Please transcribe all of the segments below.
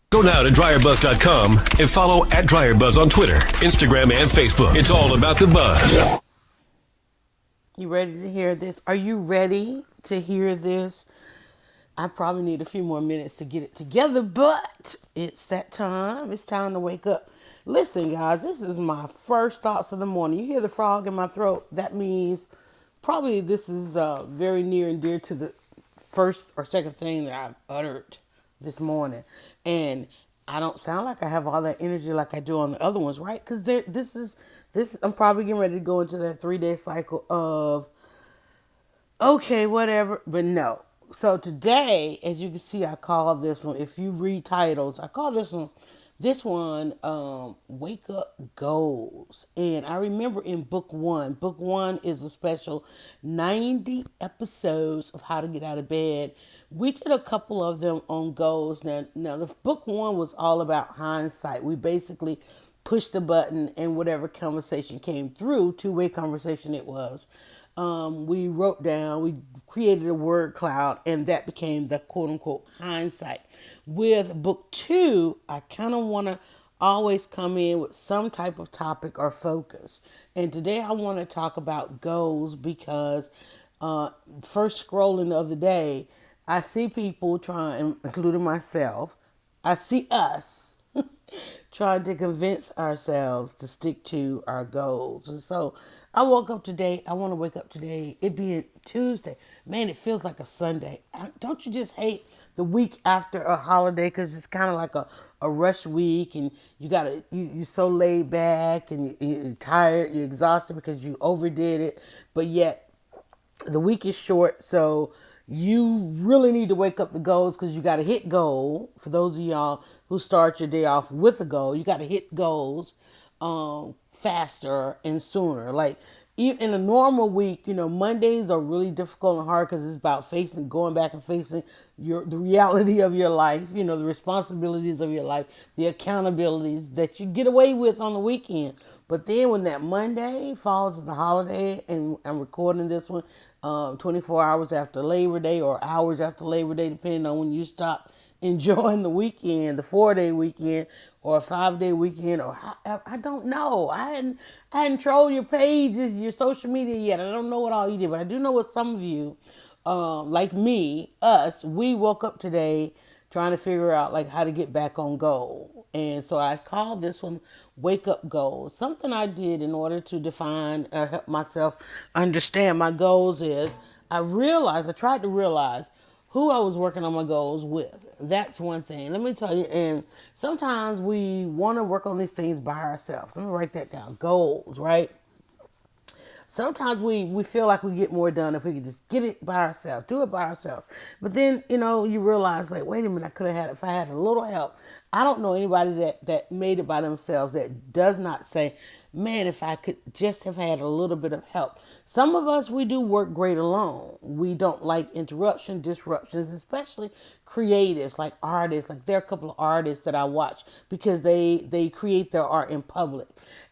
Go now to dryerbuzz.com and follow at dryerbuzz on Twitter, Instagram, and Facebook. It's all about the buzz. You ready to hear this? Are you ready to hear this? I probably need a few more minutes to get it together, but it's that time. It's time to wake up. Listen, guys, this is my first thoughts of the morning. You hear the frog in my throat? That means probably this is very near and dear to the first or second thing that I've uttered this morning. And I don't sound like I have all that energy like I do on the other ones, right? Because this is I'm probably getting ready to go into that 3-day cycle of okay, whatever, but no. So today, as you can see, I call this one, if you read titles, I call this one, Wake Up Goals. And I remember in book one is a special 90 episodes of how to get out of bed. We did a couple of them on goals. Now the book one was all about hindsight. We basically pushed the button and whatever conversation came through, two-way conversation it was, we wrote down, we created a word cloud, and that became the quote unquote hindsight. With book two, I kind of want to always come in with some type of topic or focus. And today I want to talk about goals because first scrolling the other day, I see people trying, including myself, I see us trying to convince ourselves to stick to our goals. And so I woke up today. I want to wake up today. It being Tuesday. Man, it feels like a Sunday. Don't you just hate the week after a holiday because it's kind of like a rush week and you're so laid back and you're tired, you're exhausted because you overdid it, but yet the week is short, so you really need to wake up the goals because you got to hit goal. For those of y'all who start your day off with a goal, you got to hit goals faster and sooner. Like in a normal week, Mondays are really difficult and hard because it's about going back and facing the reality of your life, the responsibilities of your life, the accountabilities that you get away with on the weekend. But then when that Monday falls as a holiday, and I'm recording this one 24 hours after Labor Day or hours after Labor Day, depending on when you stop enjoying the weekend, the 4-day weekend or a 5-day weekend, or I don't know. I hadn't trolled your pages, your social media yet. I don't know what all you did, but I do know what some of you, like me, we woke up today trying to figure out like how to get back on goal. And so I call this one Wake Up Goals. Something I did in order to define or help myself understand my goals is I tried to realize who I was working on my goals with. That's one thing. Let me tell you, and sometimes we want to work on these things by ourselves. Let me write that down. Goals, right? Sometimes we feel like we get more done if we could just get it by ourselves, do it by ourselves. But then, you realize like, wait a minute, I could have had, if I had a little help. I don't know anybody that made it by themselves that does not say, man, if I could just have had a little bit of help. Some of us, we do work great alone. We don't like disruptions, especially creatives like artists. Like there are a couple of artists that I watch because they create their art in public.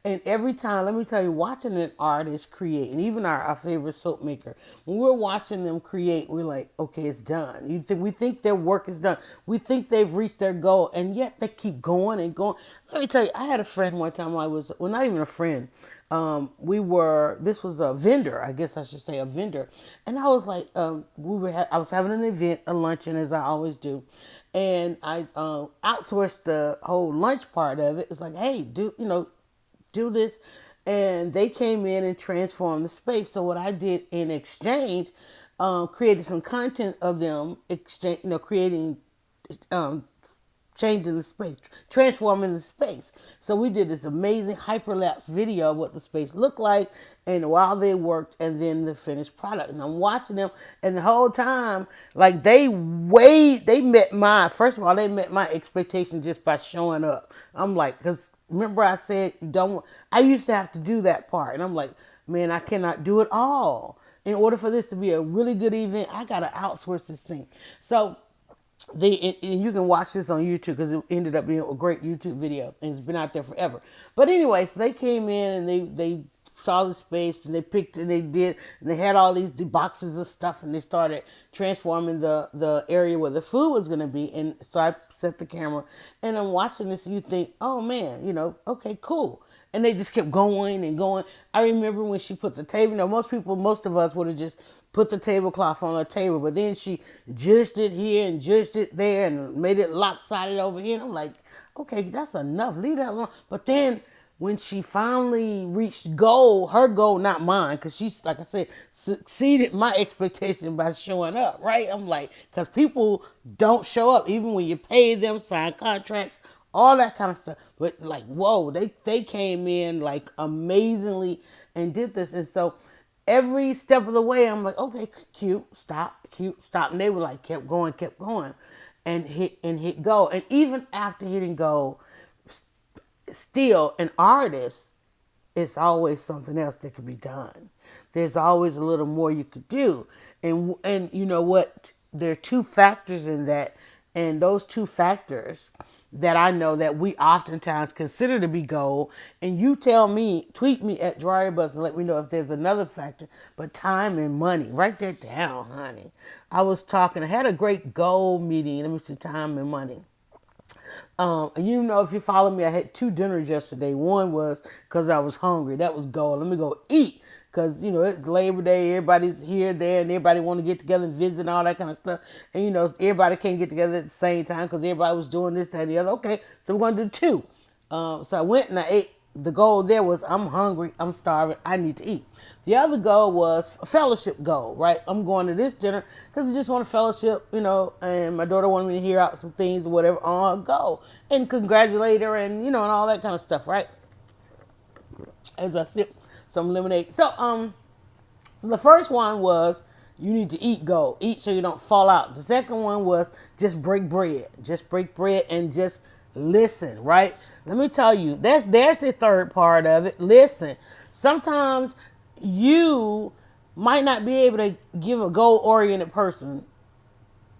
And every time, let me tell you, watching an artist create, and even our favorite soap maker, when we're watching them create, we're like, okay, it's done. We think their work is done. We think they've reached their goal, and yet they keep going and going. Let me tell you, I had a friend one time. Not even a friend. This was a vendor, I guess I should say a vendor. And I was like, I was having an event, a luncheon, as I always do. And I outsourced the whole lunch part of it. It's like, hey, do this, and they came in and transformed the space. So what I did in exchange, created some content of them creating, um, changing the space, transforming the space. So we did this amazing hyperlapse video of what the space looked like and while they worked and then the finished product. And I'm watching them and the whole time, like first of all, they met my expectation just by showing up. I'm like, because remember I said, I used to have to do that part. And I'm like, man, I cannot do it all. In order for this to be a really good event, I got to outsource this thing. So and you can watch this on YouTube because it ended up being a great YouTube video and it's been out there forever. But anyway, so they came in and they saw the space and they picked and they did and they had all these boxes of stuff and they started transforming the area where the food was going to be. And so I set the camera and I'm watching this and you think, oh man, okay, cool. And they just kept going and going. I remember when she put the table, most of us would have just put the tablecloth on the table, but then she judged it here and judged it there and made it lopsided over here. And I'm like, okay, that's enough. Leave that alone. But then when she finally reached her goal, not mine, because she's, like I said, succeeded my expectation by showing up, right? I'm like, because people don't show up, even when you pay them, sign contracts, all that kind of stuff. But like, whoa, they came in like amazingly and did this. And so every step of the way, I'm like, okay, cute, stop. And they were like, kept going, and hit go. And even after hitting go, still an artist, it's always something else that could be done. There's always a little more you could do. And you know what? There are two factors in that. And those two factors that I know that we oftentimes consider to be gold. And you tell me, tweet me at DryerBuzz and let me know if there's another factor. But time and money. Write that down, honey. I had a great goal meeting. Let me see, time and money. If you follow me, I had 2 dinners yesterday. One was because I was hungry. That was gold. Let me go eat. Because, it's Labor Day. Everybody's here, there, and everybody want to get together and visit and all that kind of stuff. And, everybody can't get together at the same time because everybody was doing this, that, and the other. Okay, so we're going to do 2. So I went and I ate. The goal there was I'm hungry, I'm starving, I need to eat. The other goal was a fellowship goal, right? I'm going to this dinner because I just want a fellowship, and my daughter wanted me to hear out some things or whatever on her goal and congratulate her and, and all that kind of stuff, right? As I sip some lemonade. So the first one was you need to eat so you don't fall out. The second one was just break bread and just listen, right? Let me tell you, there's the third part of it. Listen, sometimes you might not be able to give a goal-oriented person.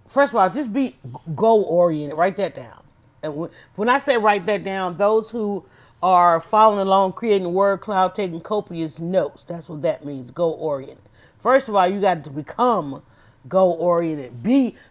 First of all, just be goal-oriented. Write that down. And when I say write that down, those who are following along, creating a word cloud, taking copious notes, that's what that means, goal-oriented. First of all, you got to become goal-oriented.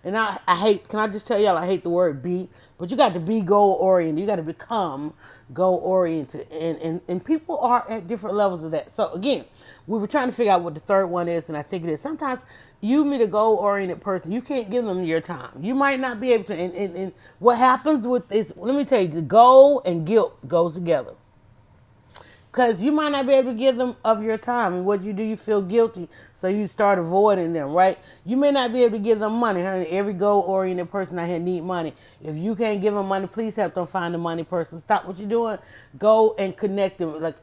And I hate, can I just tell y'all, I hate the word be, but you got to be goal-oriented. You got to become goal-oriented. And people are at different levels of that. So again, we were trying to figure out what the third one is, and I think it is. Sometimes you meet a goal-oriented person, you can't give them your time. You might not be able to, and what happens with this, let me tell you, the goal and guilt goes together. Because you might not be able to give them of your time. And what you do, you feel guilty. So you start avoiding them, right? You may not be able to give them money. Honey, every goal-oriented person out here need money. If you can't give them money, please help them find a money person. Stop what you're doing. Go and connect them. Like,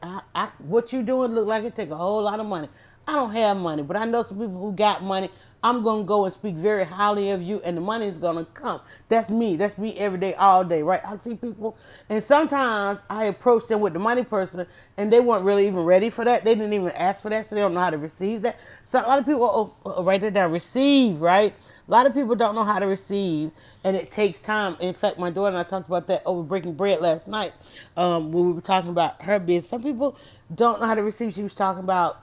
what you're doing look like it take a whole lot of money. I don't have money, but I know some people who got money. I'm going to go and speak very highly of you, and the money is going to come. That's me. That's me every day, all day, right? I see people, and sometimes I approach them with the money person, and they weren't really even ready for that. They didn't even ask for that, so they don't know how to receive that. So a lot of people, write that down, receive, right? A lot of people don't know how to receive, and it takes time. In fact, my daughter and I talked about that over breaking bread last night when we were talking about her business. Some people don't know how to receive. She was talking about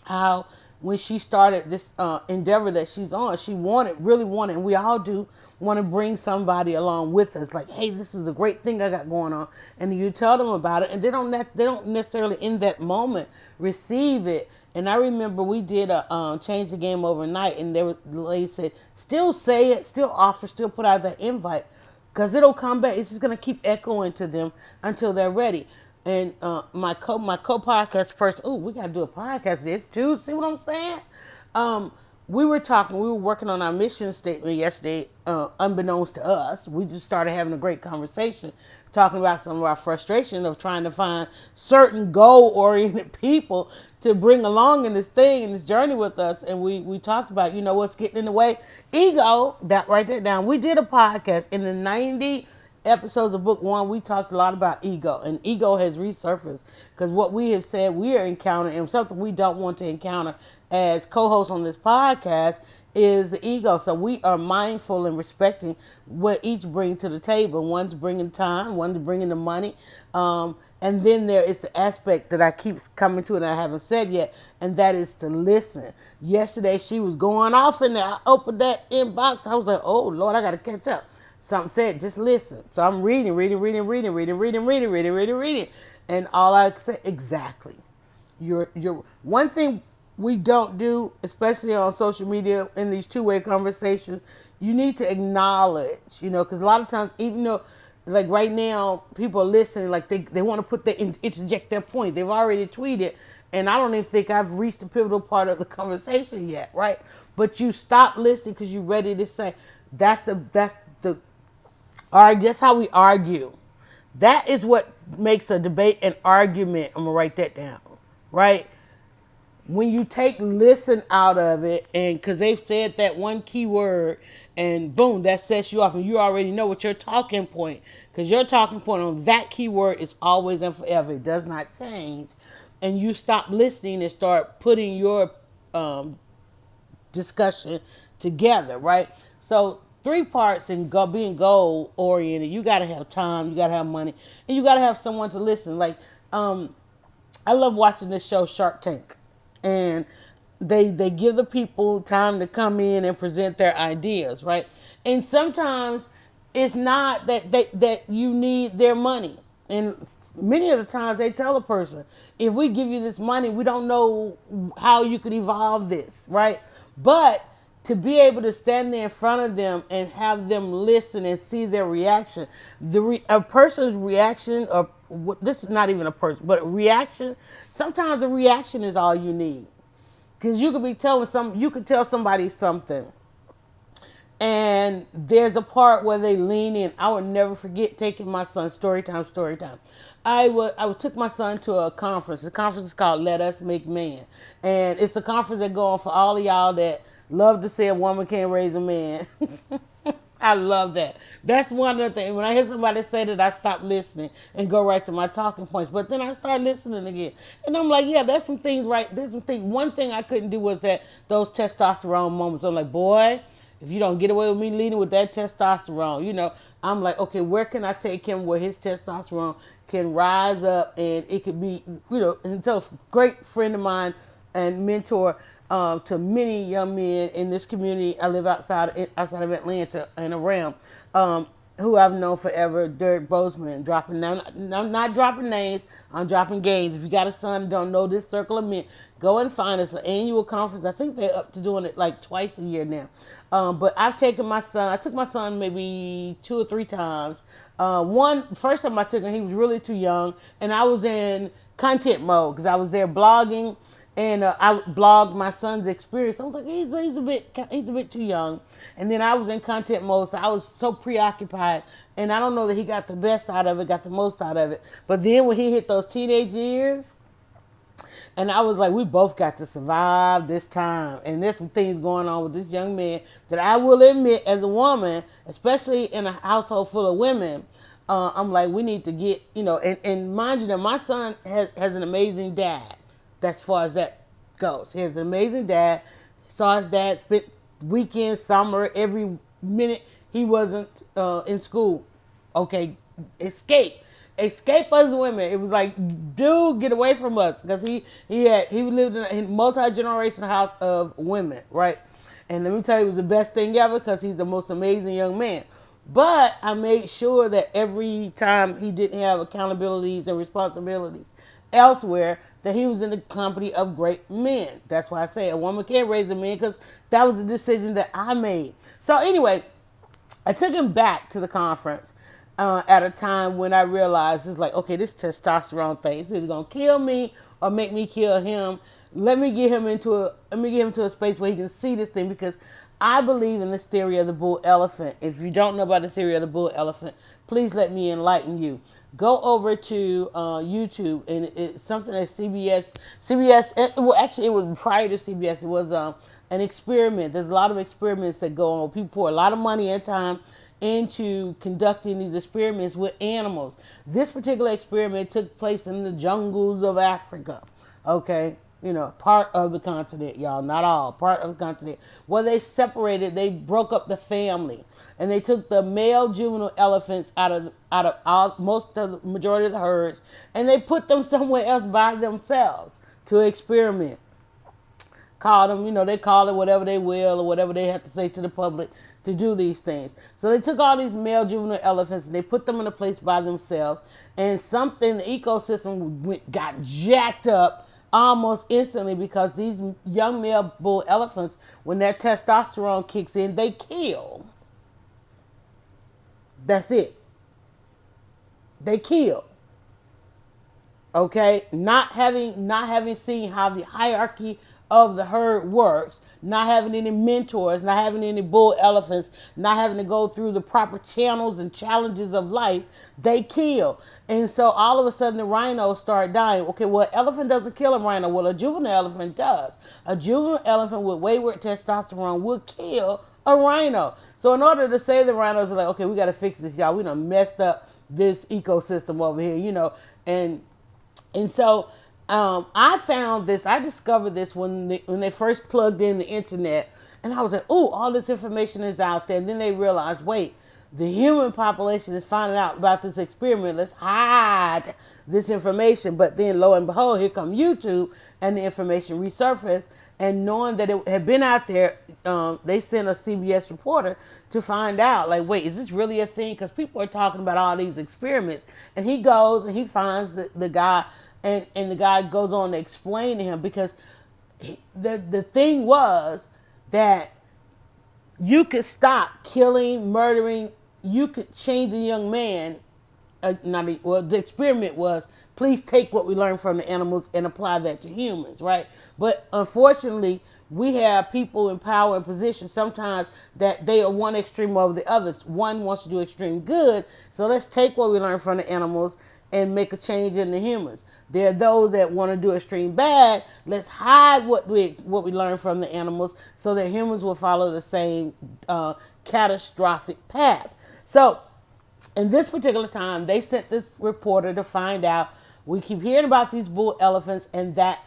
how when she started this endeavor that she's on, she really wanted, and we all do, want to bring somebody along with us. Like, hey, this is a great thing I got going on. And you tell them about it, and they don't necessarily in that moment receive it. And I remember we did a Change the Game overnight, and the lady said, still say it, still offer, still put out that invite, because it'll come back. It's just going to keep echoing to them until they're ready. And my co-podcast person, we got to do a podcast this too. See what I'm saying? We were working on our mission statement yesterday, unbeknownst to us. We just started having a great conversation, talking about some of our frustration of trying to find certain goal-oriented people to bring along in this thing, in this journey with us. And we talked about, what's getting in the way? Ego. Write that down. We did a podcast in the 90 episodes of book 1. We talked a lot about ego, and ego has resurfaced because what we have said we are encountering, and something we don't want to encounter as co-hosts on this podcast, is the ego. So we are mindful and respecting what each bring to the table. One's bringing time, one's bringing the money. And then there is the aspect that I keep coming to and I haven't said yet, and that is to listen. Yesterday she was going off in there. I opened that inbox. I was like, oh Lord, I got to catch up. Something said, just listen. So I'm reading. And all I say, exactly. You're one thing we don't do, especially on social media in these two-way conversations, you need to acknowledge, because a lot of times, even though, like right now, people are listening, like they want to interject their point. They've already tweeted, and I don't even think I've reached the pivotal part of the conversation yet, right? But you stop listening because you're ready to say, that's how we argue. That is what makes a debate an argument. I'm gonna write that down, right? When you take listen out of it, and because they've said that one key word, and boom, that sets you off, and you already know what your talking point, because your talking point on that key word is always and forever. It does not change. And you stop listening and start putting your discussion together, right? So 3 parts in being goal oriented. You got to have time, you got to have money, and you got to have someone to listen. Like, I love watching this show Shark Tank, and they give the people time to come in and present their ideas, right? And sometimes it's not that you need their money. And many of the times they tell a person, if we give you this money, we don't know how you could evolve this, right? But to be able to stand there in front of them and have them listen and see their reaction, a person's reaction, or this is not even a person, but a reaction, sometimes a reaction is all you need. Because you could be you could tell somebody something, and there's a part where they lean in. I will never forget taking my son, story time. I took my son to a conference. The conference is called Let Us Make Man. And it's a conference that go on for all of y'all that love to say a woman can't raise a man. I love that. That's one of the things. When I hear somebody say that, I stop listening and go right to my talking points. But then I start listening again. And I'm like, yeah, there's some things right. There's some things. One thing I couldn't do was those testosterone moments. I'm like, boy, if you don't get away with me leading with that testosterone, I'm like, okay, where can I take him where his testosterone can rise up, and it could be, and so a great friend of mine and mentor to many young men in this community. I live outside of Atlanta and around, who I've known forever, Derek Bozeman, I'm not dropping names, I'm dropping games. If you got a son and don't know this circle of men, go and find us an annual conference. I think they're up to doing it like twice a year now. But I took my son maybe 2 or 3 times. First time I took him, he was really too young, and I was in content mode because I was there blogging, and I blogged my son's experience. I was like, he's a bit too young. And then I was in content mode, so I was so preoccupied, and I don't know that he got the best out of it, got the most out of it. But then when he hit those teenage years, and I was like, we both got to survive this time. And there's some things going on with this young man that I will admit, as a woman, especially in a household full of women, I'm like, we need to get, and mind you that my son has an amazing dad. As far as that goes. He has an amazing dad. Saw his dad spent weekends, summer, every minute he wasn't in school. Okay, escape us women. It was like, dude, get away from us, because he lived in a multi-generational house of women, right? And let me tell you, it was the best thing ever, because he's the most amazing young man. But I made sure that every time he didn't have accountabilities and responsibilities elsewhere, that he was in the company of great men. That's why I say a woman can't raise a man, because that was the decision that I made. So anyway, I took him back to the conference at a time when I realized it's like, okay, this testosterone thing is either gonna kill me or make me kill him. Let me get him to a space where he can see this thing, because I believe in this theory of the bull elephant. If you don't know about the theory of the bull elephant, please let me enlighten you. Go over to YouTube, and it's something that CBS, well, actually it was prior to CBS, it was an experiment. There's a lot of experiments that go on. People pour a lot of money and time into conducting these experiments with animals. This particular experiment took place in the jungles of Africa, okay? part of the continent, y'all, not all, part of the continent, where they separated, they broke up the family, and they took the male juvenile elephants out of most of the majority of the herds, and they put them somewhere else by themselves to experiment. Call them, they call it whatever they will or whatever they have to say to the public to do these things. So they took all these male juvenile elephants and they put them in a place by themselves, and the ecosystem got jacked up almost instantly, because these young male bull elephants, when that testosterone kicks in, they kill. That's it. They kill. Okay, not having seen how the hierarchy of the herd works, not having any mentors, not having any bull elephants, not having to go through the proper channels and challenges of life, they kill. And so all of a sudden the rhinos start dying. Okay, well, elephant doesn't kill a rhino. Well, a juvenile elephant does. A juvenile elephant with wayward testosterone would kill a rhino. So in order to save the rhinos, they're like, okay, we got to fix this, y'all. We done messed up this ecosystem over here, and so I discovered this when they first plugged in the internet, and I was like, "Ooh, all this information is out there." And then they realized, wait, the human population is finding out about this experiment. Let's hide this information. But then, lo and behold, here come YouTube, and the information resurfaced. And knowing that it had been out there, they sent a CBS reporter to find out, like, wait, is this really a thing? Because people are talking about all these experiments. And he goes and he finds the guy. And the guy goes on to explain to him, because the thing was that you could stop killing, murdering, you could change a young man. The experiment was, please take what we learned from the animals and apply that to humans, right? But unfortunately, we have people in power and position sometimes that they are one extreme over the other. One wants to do extreme good, so let's take what we learned from the animals and make a change in the humans. There are those that want to do extreme bad. Let's hide what we learned from the animals so that humans will follow the same catastrophic path. So in this particular time, they sent this reporter to find out. We keep hearing about these bull elephants, and that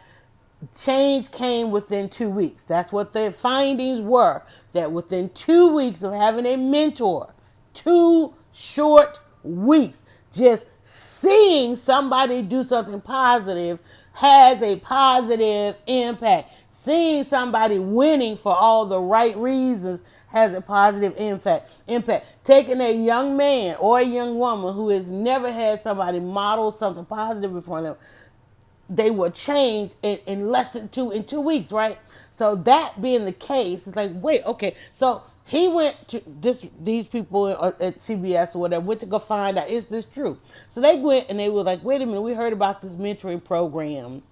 change came within 2 weeks. That's what the findings were, that within 2 weeks of having a mentor, 2 short weeks, just seeing somebody do something positive has a positive impact. Seeing somebody winning for all the right reasons has a positive impact. Taking a young man or a young woman who has never had somebody model something positive before them, they will change in less than 2 weeks, right? So that being the case, it's like, wait, okay, so he went to these people at CBS or whatever, went to go find out, is this true? So they went and they were like, wait a minute, we heard about this mentoring program,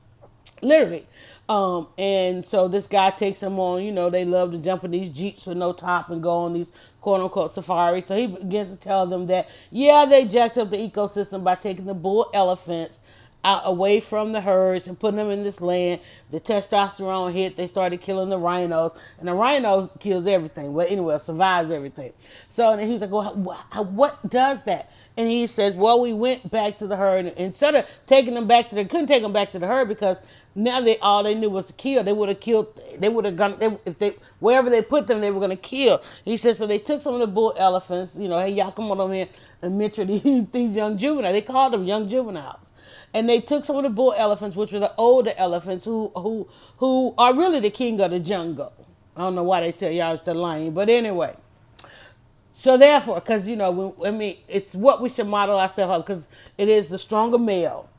literally. And so this guy takes them on, they love to jump in these Jeeps with no top and go on these quote unquote safaris. So he begins to tell them that, yeah, they jacked up the ecosystem by taking the bull elephants out away from the herds and putting them in this land. The testosterone hit, they started killing the rhinos, and the rhinos kills everything. Well, anyway, survives everything. So then he was like, well, what does that? And he says, well, we went back to the herd, and instead of taking them back to couldn't take them back to the herd, because now all they knew was to kill. They would have killed, wherever they put them, they were going to kill. He said, so they took some of the bull elephants, hey, y'all come on over here and mentor these young juveniles. They called them young juveniles. And they took some of the bull elephants, which were the older elephants, who are really the king of the jungle. I don't know why they tell y'all it's the lion, but anyway. So therefore, because it's what we should model ourselves on, because it is the stronger male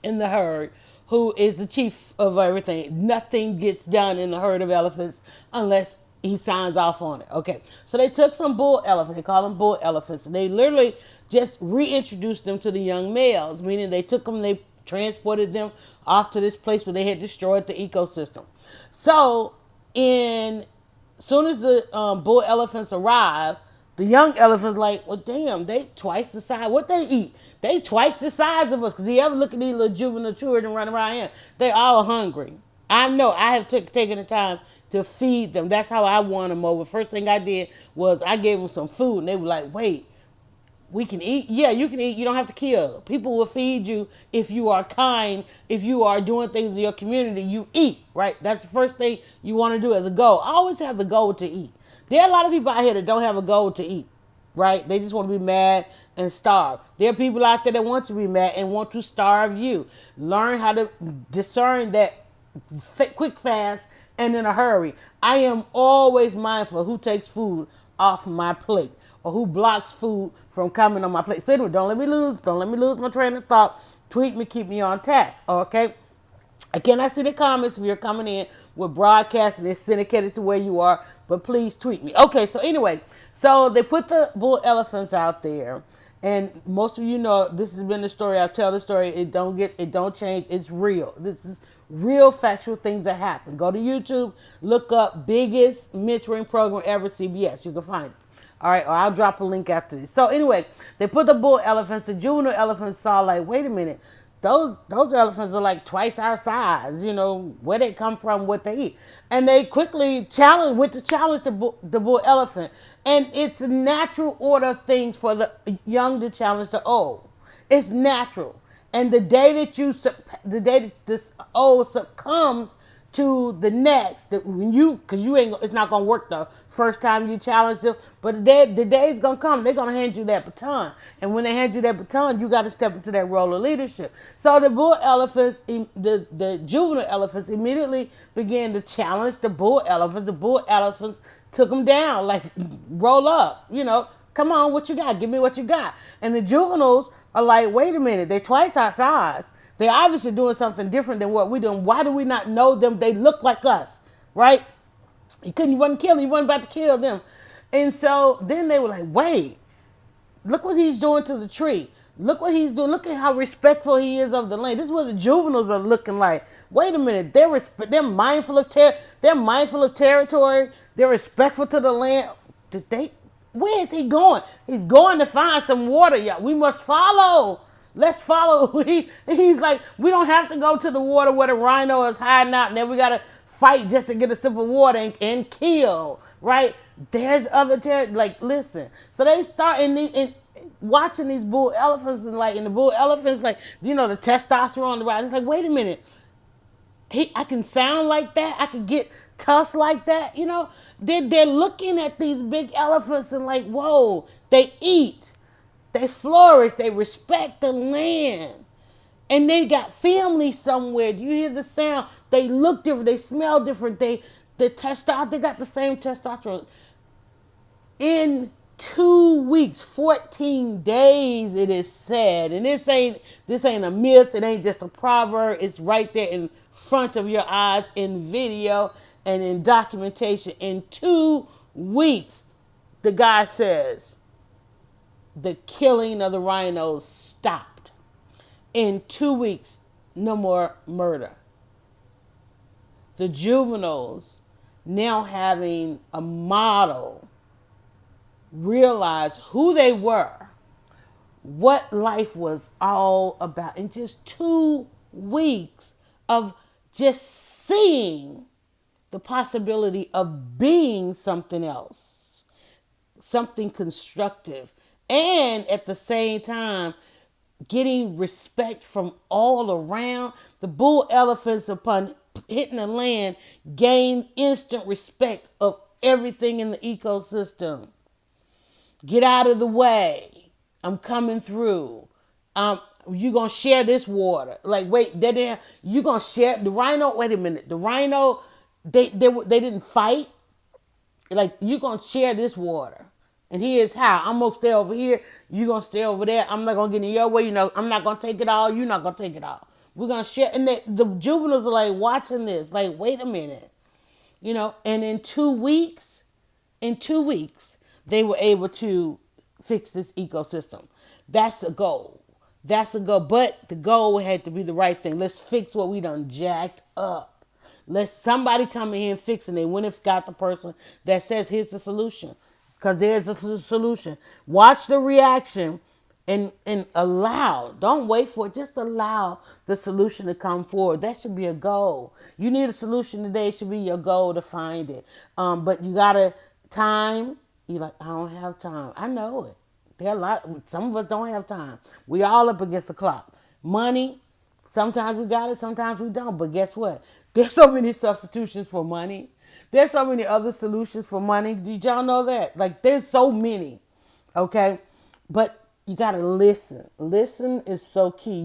in the herd who is the chief of everything. Nothing gets done in the herd of elephants unless he signs off on it. Okay, so they took some bull elephants. They call them bull elephants, and they literally just reintroduced them to the young males, meaning they took them, they transported them off to this place where they had destroyed the ecosystem. So soon as the bull elephants arrived, the young elephants like, well, damn, they twice the size. What they eat? They twice the size of us. Because you ever look at these little juvenile children run around here, they all hungry. I know. I have taken the time to feed them. That's how I won them over. First thing I did was I gave them some food, and they were like, wait, We can eat. Yeah, you can eat. You don't have to kill. People will feed you if you are kind. If you are doing things in your community, you eat, right? That's the first thing you want to do as a goal. Always have the goal to eat. There are a lot of people out here that don't have a goal to eat, right? They just want to be mad and starve. There are people out there that want to be mad and want to starve you. Learn how to discern that quick, fast, and in a hurry. I am always mindful of who takes food off my plate or who blocks food from coming on my plate. So anyway, don't let me lose my train of thought. Tweet me, keep me on task, okay? Again, I see the comments if you're coming in with broadcasting. It's syndicated to where you are, but please tweet me. Okay, so anyway, so they put the bull elephants out there, and most of you know this has been the story. I tell the story. It don't change. It's real. This is real factual things that happen. Go to YouTube, look up biggest mentoring program ever, CBS. You can find it. All right, or I'll drop a link after this. So anyway, they put the bull elephants. The juvenile elephants saw like, wait a minute, those elephants are like twice our size. You know where they come from, what they eat, and they quickly went to challenge the bull elephant. And it's a natural order of things for the young to challenge the old. It's natural. And the day that this old succumbs to the next, that when because you ain't, it's not gonna work the first time you challenge them, but the day's gonna come. They're gonna hand you that baton, and when they hand you that baton, you got to step into that role of leadership. So the bull elephants, the juvenile elephants, immediately began to challenge the bull elephants. The bull elephants took them down, like roll up, come on, what you got? Give me what you got. And the juveniles are like, wait a minute, they're twice our size. They're obviously doing something different than what we're doing. Why do we not know them? They look like us, right? You wasn't killing, you wasn't about to kill them. And so then they were like, wait, look what he's doing to the tree. Look what he's doing. Look at how respectful he is of the land. This is what the juveniles are looking like. Wait a minute, they're mindful of they're mindful of territory. They're respectful to the land. Where is he going? He's going to find some water. Yeah, we must follow. Let's follow. He's like, we don't have to go to the water where the rhino is hiding out, and then we gotta fight just to get a sip of water and kill. Right? There's other like, listen. So they start in watching these bull elephants, and the bull elephants, the testosterone, the rise. It's like, wait a minute. I can sound like that. I can get tough like that. They're looking at these big elephants and like, whoa, they eat. They flourish. They respect the land. And they got family somewhere. Do you hear the sound? They look different. They smell different. They got the same testosterone. In 2 weeks, 14 days, it is said. And this ain't a myth. It ain't just a proverb. It's right there in front of your eyes in video and in documentation. In 2 weeks, the guy says, the killing of the rhinos stopped. In 2 weeks, no more murder. The juveniles, now having a model, realize who they were, what life was all about. In just 2 weeks of just seeing the possibility of being something else, something constructive, and at the same time getting respect from all around. The bull elephants, upon hitting the land, gain instant respect of everything in the ecosystem. Get out of the way. I'm coming through. You gonna share this water? Like, wait, you gonna share the rhino? Wait a minute, the rhino, they didn't fight. Like, you gonna share this water? And here's how. I'm going to stay over here. You're going to stay over there. I'm not going to get in your way. I'm not going to take it all. You're not going to take it all. We're going to share. And the juveniles are like watching this. Like, wait a minute. And in 2 weeks, they were able to fix this ecosystem. That's a goal. But the goal had to be the right thing. Let's fix what we done jacked up. Let somebody come in here and fix it. They went and got the person that says, here's the solution. Because there's a solution. Watch the reaction and allow. Don't wait for it. Just allow the solution to come forward. That should be a goal. You need a solution today. It should be your goal to find it. But you got to time. You're like, I don't have time. I know it. There are a lot. Some of us don't have time. We all up against the clock. Money. Sometimes we got it. Sometimes we don't. But guess what? There's so many substitutions for money. There's so many other solutions for money. Did y'all know that? Like there's so many. Okay, but you gotta listen. Listen is so key.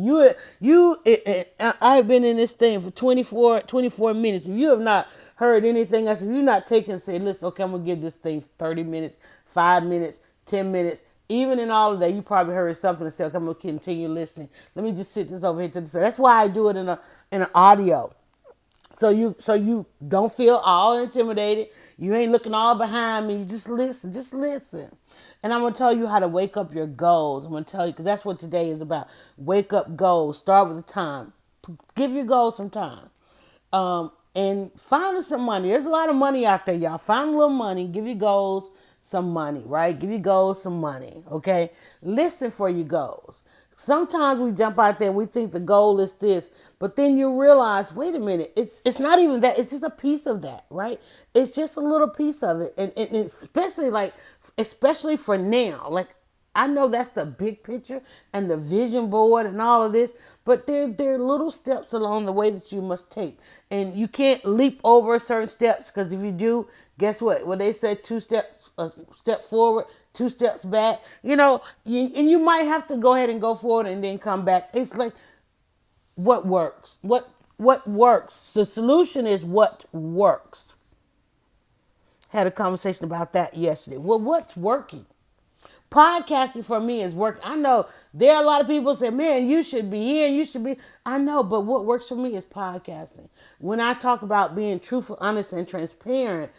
I've been in this thing for 24 minutes. If you have not heard anything else, if you're not taking, say, listen, okay, I'm gonna give this thing 30 minutes, 5 minutes, 10 minutes. Even in all of that, you probably heard something and said, okay, I'm gonna continue listening. Let me just sit this over here to the side. That's why I do it in an audio. So you don't feel all intimidated. You ain't looking all behind me. You just listen. Just listen. And I'm going to tell you how to wake up your goals. I'm going to tell you, because that's what today is about. Wake up goals. Start with a time. Give your goals some time. And find some money. There's a lot of money out there, y'all. Find a little money. Give your goals some money, right? Give your goals some money, okay? Listen for your goals. Sometimes we jump out there and we think the goal is this, but then you realize, wait a minute, it's not even that. It's just a piece of that, right? It's just a little piece of it, and especially for now. Like I know that's the big picture and the vision board and all of this, but there are little steps along the way that you must take, and you can't leap over certain steps because if you do, guess what? Well, they said two steps, a step forward, 2 steps back, and you might have to go ahead and go forward and then come back. It's like what works. What works? The solution is what works. Had a conversation about that yesterday. Well, what's working? Podcasting for me is working. I know there are a lot of people say, man, you should be here. You should be. I know, but what works for me is podcasting. When I talk about being truthful, honest, and transparent,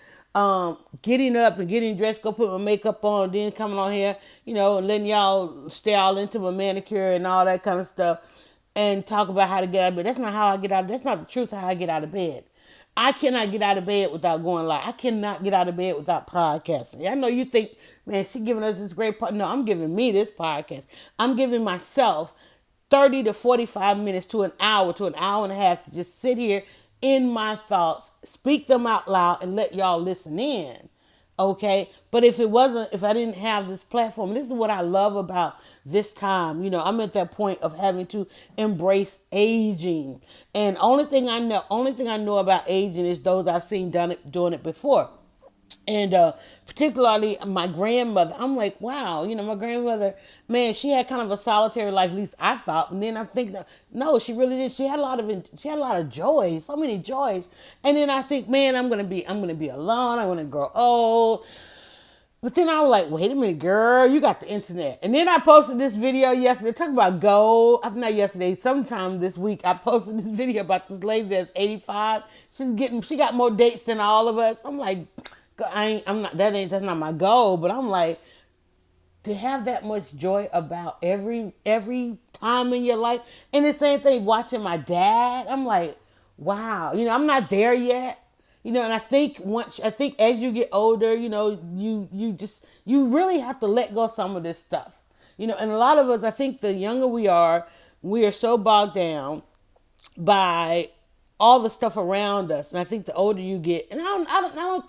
getting up and getting dressed, go put my makeup on, then coming on here, and letting y'all stay all into my manicure and all that kind of stuff and talk about how to get out of bed. That's not how I get out. That's not the truth how I get out of bed. I cannot get out of bed without going live. I cannot get out of bed without podcasting. I know you think, man, she giving us this great No, I'm giving me this podcast. I'm giving myself 30 to 45 minutes to an hour and a half to just sit here in my thoughts, speak them out loud, and let y'all listen in. Okay? But if I didn't have this platform, this is what I love about this time. I'm at that point of having to embrace aging. And only thing I know about aging is those I've seen doing it before. And particularly my grandmother, I'm like, wow, my grandmother, man, she had kind of a solitary life, at least I thought. And then I think, no, she really did. She had a lot of joys, so many joys. And then I think, man, I'm gonna be alone. I'm gonna grow old. But then I was like, wait a minute, girl, you got the internet. And then I posted this video yesterday, talking about gold. Not yesterday, sometime this week, I posted this video about this lady that's 85. She got more dates than all of us. I'm like, that's not my goal, but I'm like, to have that much joy about every time in your life. And the same thing watching my dad. I'm like, wow, I'm not there yet. And I think as you get older, you really have to let go of some of this stuff. And a lot of us, I think the younger we are so bogged down by all the stuff around us. And I think the older you get, and I don't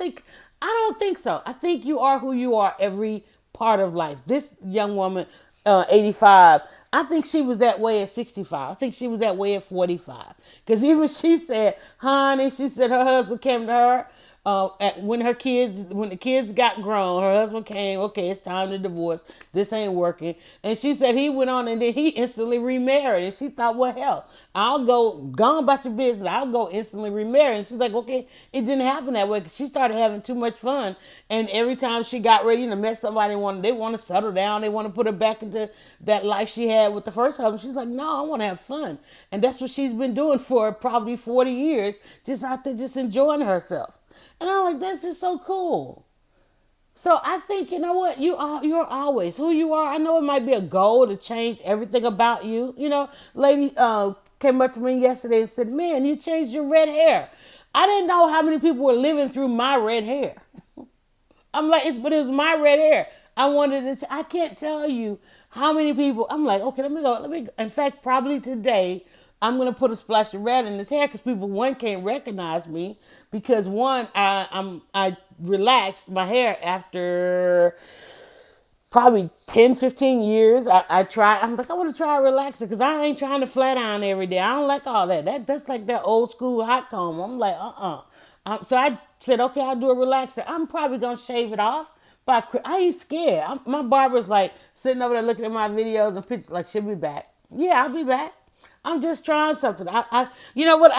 think so. I think you are who you are every part of life. This young woman, 85, I think she was that way at 65. I think she was that way at 45. Because even she said, honey, she said her husband came to her when the kids got grown. Her husband came, okay, it's time to divorce. This ain't working. And she said he went on and then he instantly remarried. And she thought, well, hell, I'll go on about your business. I'll go instantly remarry. And she's like, okay, it didn't happen that way because she started having too much fun. And every time she got ready to met somebody, they want to settle down. They want to put her back into that life she had with the first husband. She's like, no, I want to have fun. And that's what she's been doing for probably 40 years, just out there just enjoying herself. And I'm like, that's just so cool. So I think, you know what? You're always who you are. I know it might be a goal to change everything about you. Lady came up to me yesterday and said, man, you changed your red hair. I didn't know how many people were living through my red hair. I'm like, it was my red hair. I can't tell you how many people. I'm like, okay, let me go. In fact, probably today, I'm going to put a splash of red in his hair because people, one, can't recognize me because, one, I relaxed my hair after probably 10, 15 years. I tried. I'm like, I want to try a relaxer because I ain't trying to flat iron every day. I don't like all that. That's like that old school hot comb. I'm like, so I said, okay, I'll do a relaxer. I'm probably gonna shave it off. But I ain't scared. My barber's like sitting over there looking at my videos and pictures. Like, she'll be back. Yeah, I'll be back. I'm just trying something. You know what?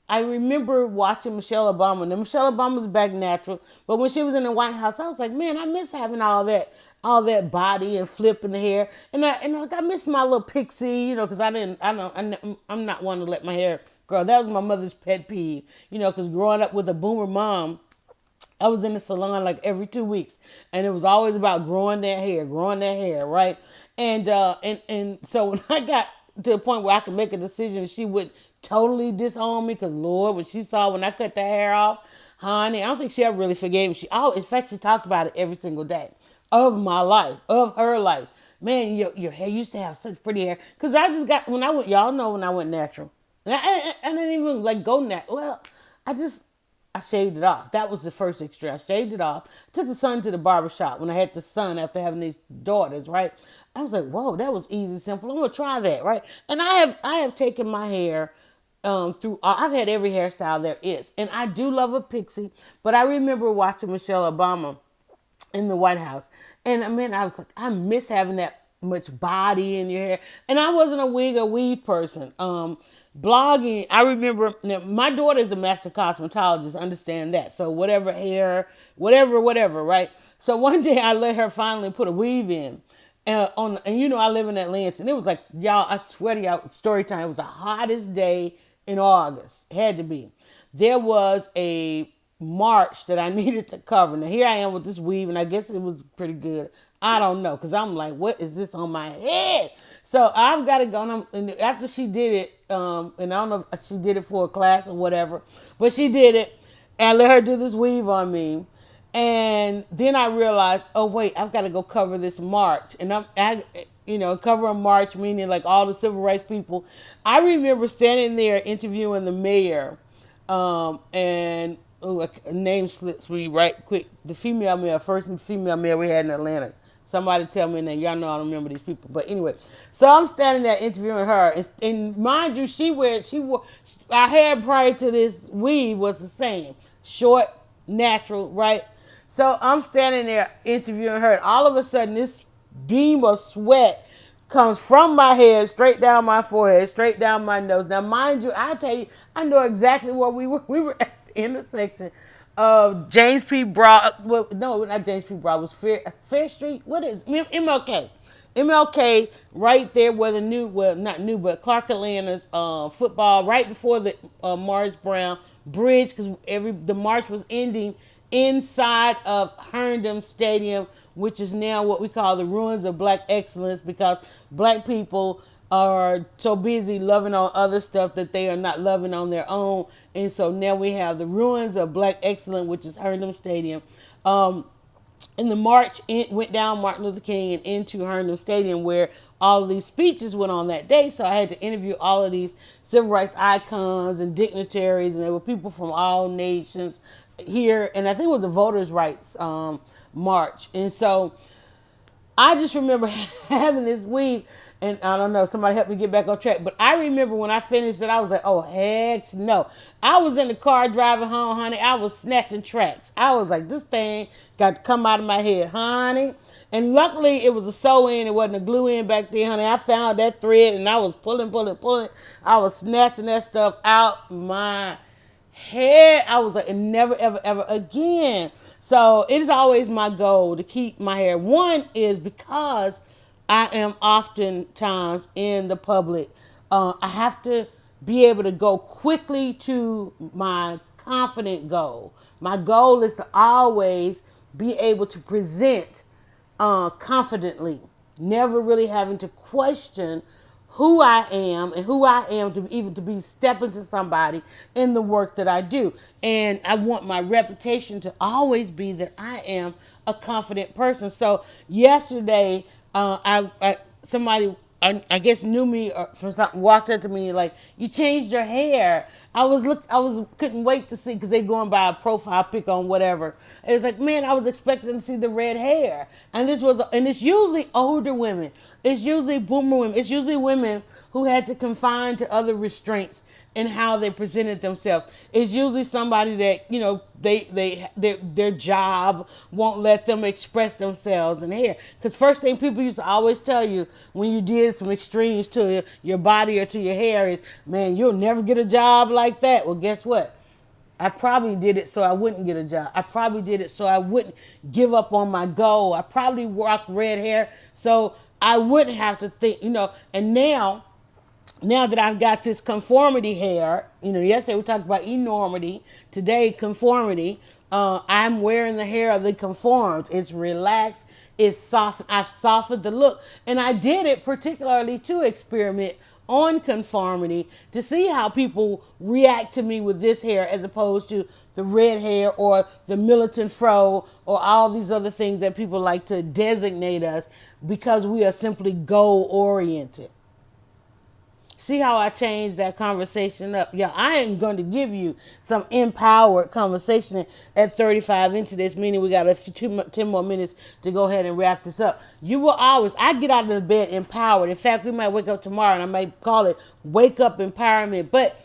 I remember watching Michelle Obama. Now, Michelle Obama's back natural, but when she was in the White House, I was like, man, I miss having all that body and flipping the hair, and I miss my little pixie, because I'm not one to let my hair grow. That was my mother's pet peeve, because growing up with a boomer mom, I was in the salon like every 2 weeks, and it was always about growing that hair, right? And so when I got to the point where I could make a decision, she would totally disown me because Lord, when I cut the hair off, honey, I don't think she ever really forgave me. In fact, she talked about it every single day of my life, of her life. Man, your hair used to have such pretty hair. Because I just got, y'all know when I went natural. And I didn't even like go natural. Well, I shaved it off. That was the first extra. I shaved it off. Took the son to the barber shop when I had the son after having these daughters, right? I was like, whoa, that was easy, simple. I'm gonna try that, right? And I have taken my hair through. I've had every hairstyle there is, and I do love a pixie. But I remember watching Michelle Obama in the White House, and I was like, I miss having that much body in your hair. And I wasn't a wig or weave person. Blogging, I remember, now, my daughter is a master cosmetologist, understand that. So whatever hair, whatever, right? So one day I let her finally put a weave in. And I live in Atlanta, and it was like, y'all, I swear to y'all, story time, it was the hottest day in August. It had to be. There was a march that I needed to cover. Now here I am with this weave, and I guess it was pretty good. I don't know, because I'm like, what is this on my head? So I've got to go. And after she did it, and I don't know if she did it for a class or whatever, but she did it, and I let her do this weave on me. And then I realized, oh wait, I've got to go cover this march, and cover a march, meaning like all the civil rights people. I remember standing there interviewing the mayor, and a name slips me right quick. The first female mayor we had in Atlanta. Somebody tell me, and y'all know I don't remember these people. But anyway, so I'm standing there interviewing her, and mind you, she wore our hair prior to this weave was the same, short, natural, right? So I'm standing there interviewing her, and all of a sudden this beam of sweat comes from my head straight down my forehead, straight down my nose. Now, mind you, I tell you, I know exactly where we were. We were at the intersection of James P. Broad. Well, no, not James P. Broad. It was Fair Street. What is MLK? MLK, right there where not new, but Clark Atlanta's football, right before the Morris Brown Bridge, because the march was ending inside of Herndon Stadium, which is now what we call the ruins of black excellence, because black people are so busy loving on other stuff that they are not loving on their own. And so now we have the ruins of black excellence, which is Herndon Stadium. And the march went down Martin Luther King and into Herndon Stadium, where all of these speeches went on that day. So I had to interview all of these civil rights icons and dignitaries, and there were people from all nations here. And I think it was a voters' rights march. And so I just remember having this weave, and I don't know, somebody helped me get back on track. But I remember when I finished it, I was like, oh, heck no. I was in the car driving home, honey. I was snatching tracks. I was like, this thing got to come out of my head, honey. And luckily, it was a sew-in. It wasn't a glue-in back there, honey. I found that thread, and I was pulling. I was snatching that stuff out my head. I was like, and never, ever, ever again. So it is always my goal to keep my hair. One is because I am oftentimes in the public. I have to be able to go quickly to my confident goal. My goal is to always be able to present confidently, never really having to question who I am and who I am to be stepping to somebody in the work that I do. And I want my reputation to always be that I am a confident person. So yesterday, somebody I guess knew me from something, walked up to me like, "You changed your hair." I was couldn't wait to see because they going by a profile pic on whatever. It was like, man, I was expecting to see the red hair, and it's usually older women. It's usually boomer women. It's usually women who had to confine to other restraints and how they presented themselves. It's usually somebody that, their job won't let them express themselves in hair. Because first thing people used to always tell you when you did some extremes to your body or to your hair is, man, you'll never get a job like that. Well, guess what? I probably did it so I wouldn't get a job. I probably did it so I wouldn't give up on my goal. I probably rocked red hair so I wouldn't have to think, and now that I've got this conformity hair, yesterday we talked about enormity, today conformity. I'm wearing the hair of the conformed. It's relaxed, it's soft. I've softened the look, and I did it particularly to experiment on conformity to see how people react to me with this hair as opposed to the red hair or the militant fro or all these other things that people like to designate us because we are simply goal oriented. See how I changed that conversation up? Yeah, I am going to give you some empowered conversation at 35 into this, meaning we got 10 more minutes to go ahead and wrap this up. You will always, I get out of the bed empowered. In fact, we might wake up tomorrow and I might call it Wake Up Empowerment. But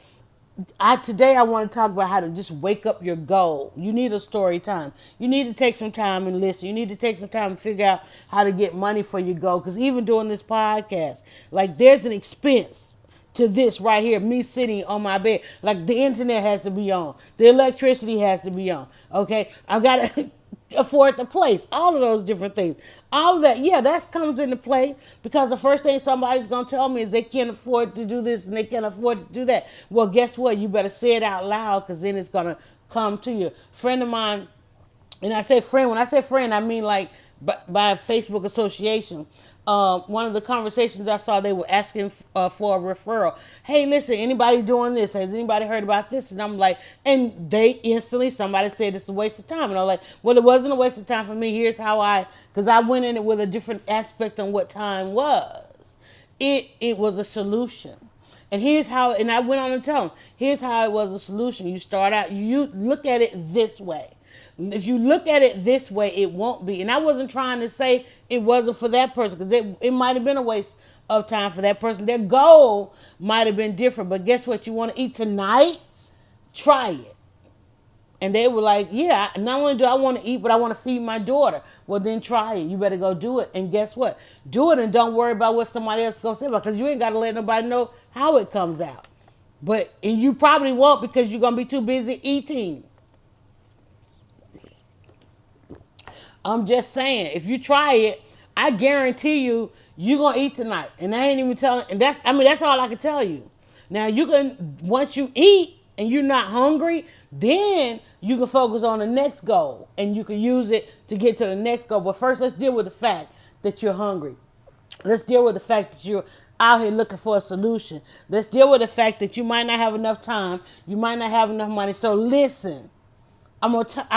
today I want to talk about how to just wake up your goal. You need a story time. You need to take some time and listen. You need to take some time and figure out how to get money for your goal. Because even doing this podcast, like there's an expense to this right here, me sitting on my bed. Like the internet has to be on. The electricity has to be on. Okay? I've got to afford the place. All of those different things. All of that, yeah, that comes into play because the first thing somebody's going to tell me is they can't afford to do this and they can't afford to do that. Well, guess what? You better say it out loud because then it's going to come to you. Friend of mine, and I say friend, when I say friend, I mean like by Facebook association. One of the conversations I saw, they were asking for a referral. Hey, listen, anybody doing this? Has anybody heard about this? And I'm like, and they instantly, somebody said it's a waste of time. And I'm like, well, it wasn't a waste of time for me. Here's how because I went in it with a different aspect on what time was. It was a solution. And here's how, and I went on to tell them, here's how it was a solution. You start out, you look at it this way. If you look at it this way, it won't be. And I wasn't trying to say it wasn't for that person because it might have been a waste of time for that person. Their goal might have been different. But guess what? You want to eat tonight? Try it. And they were like, yeah, not only do I want to eat, but I want to feed my daughter. Well, then try it. You better go do it. And guess what? Do it and don't worry about what somebody else is going to say about it because you ain't got to let nobody know how it comes out. And you probably won't because you're going to be too busy eating. I'm just saying, if you try it, I guarantee you're going to eat tonight. And I ain't even telling, and that's all I can tell you. Now once you eat and you're not hungry, then you can focus on the next goal and you can use it to get to the next goal. But first, let's deal with the fact that you're hungry. Let's deal with the fact that you're out here looking for a solution. Let's deal with the fact that you might not have enough time. You might not have enough money. So listen, I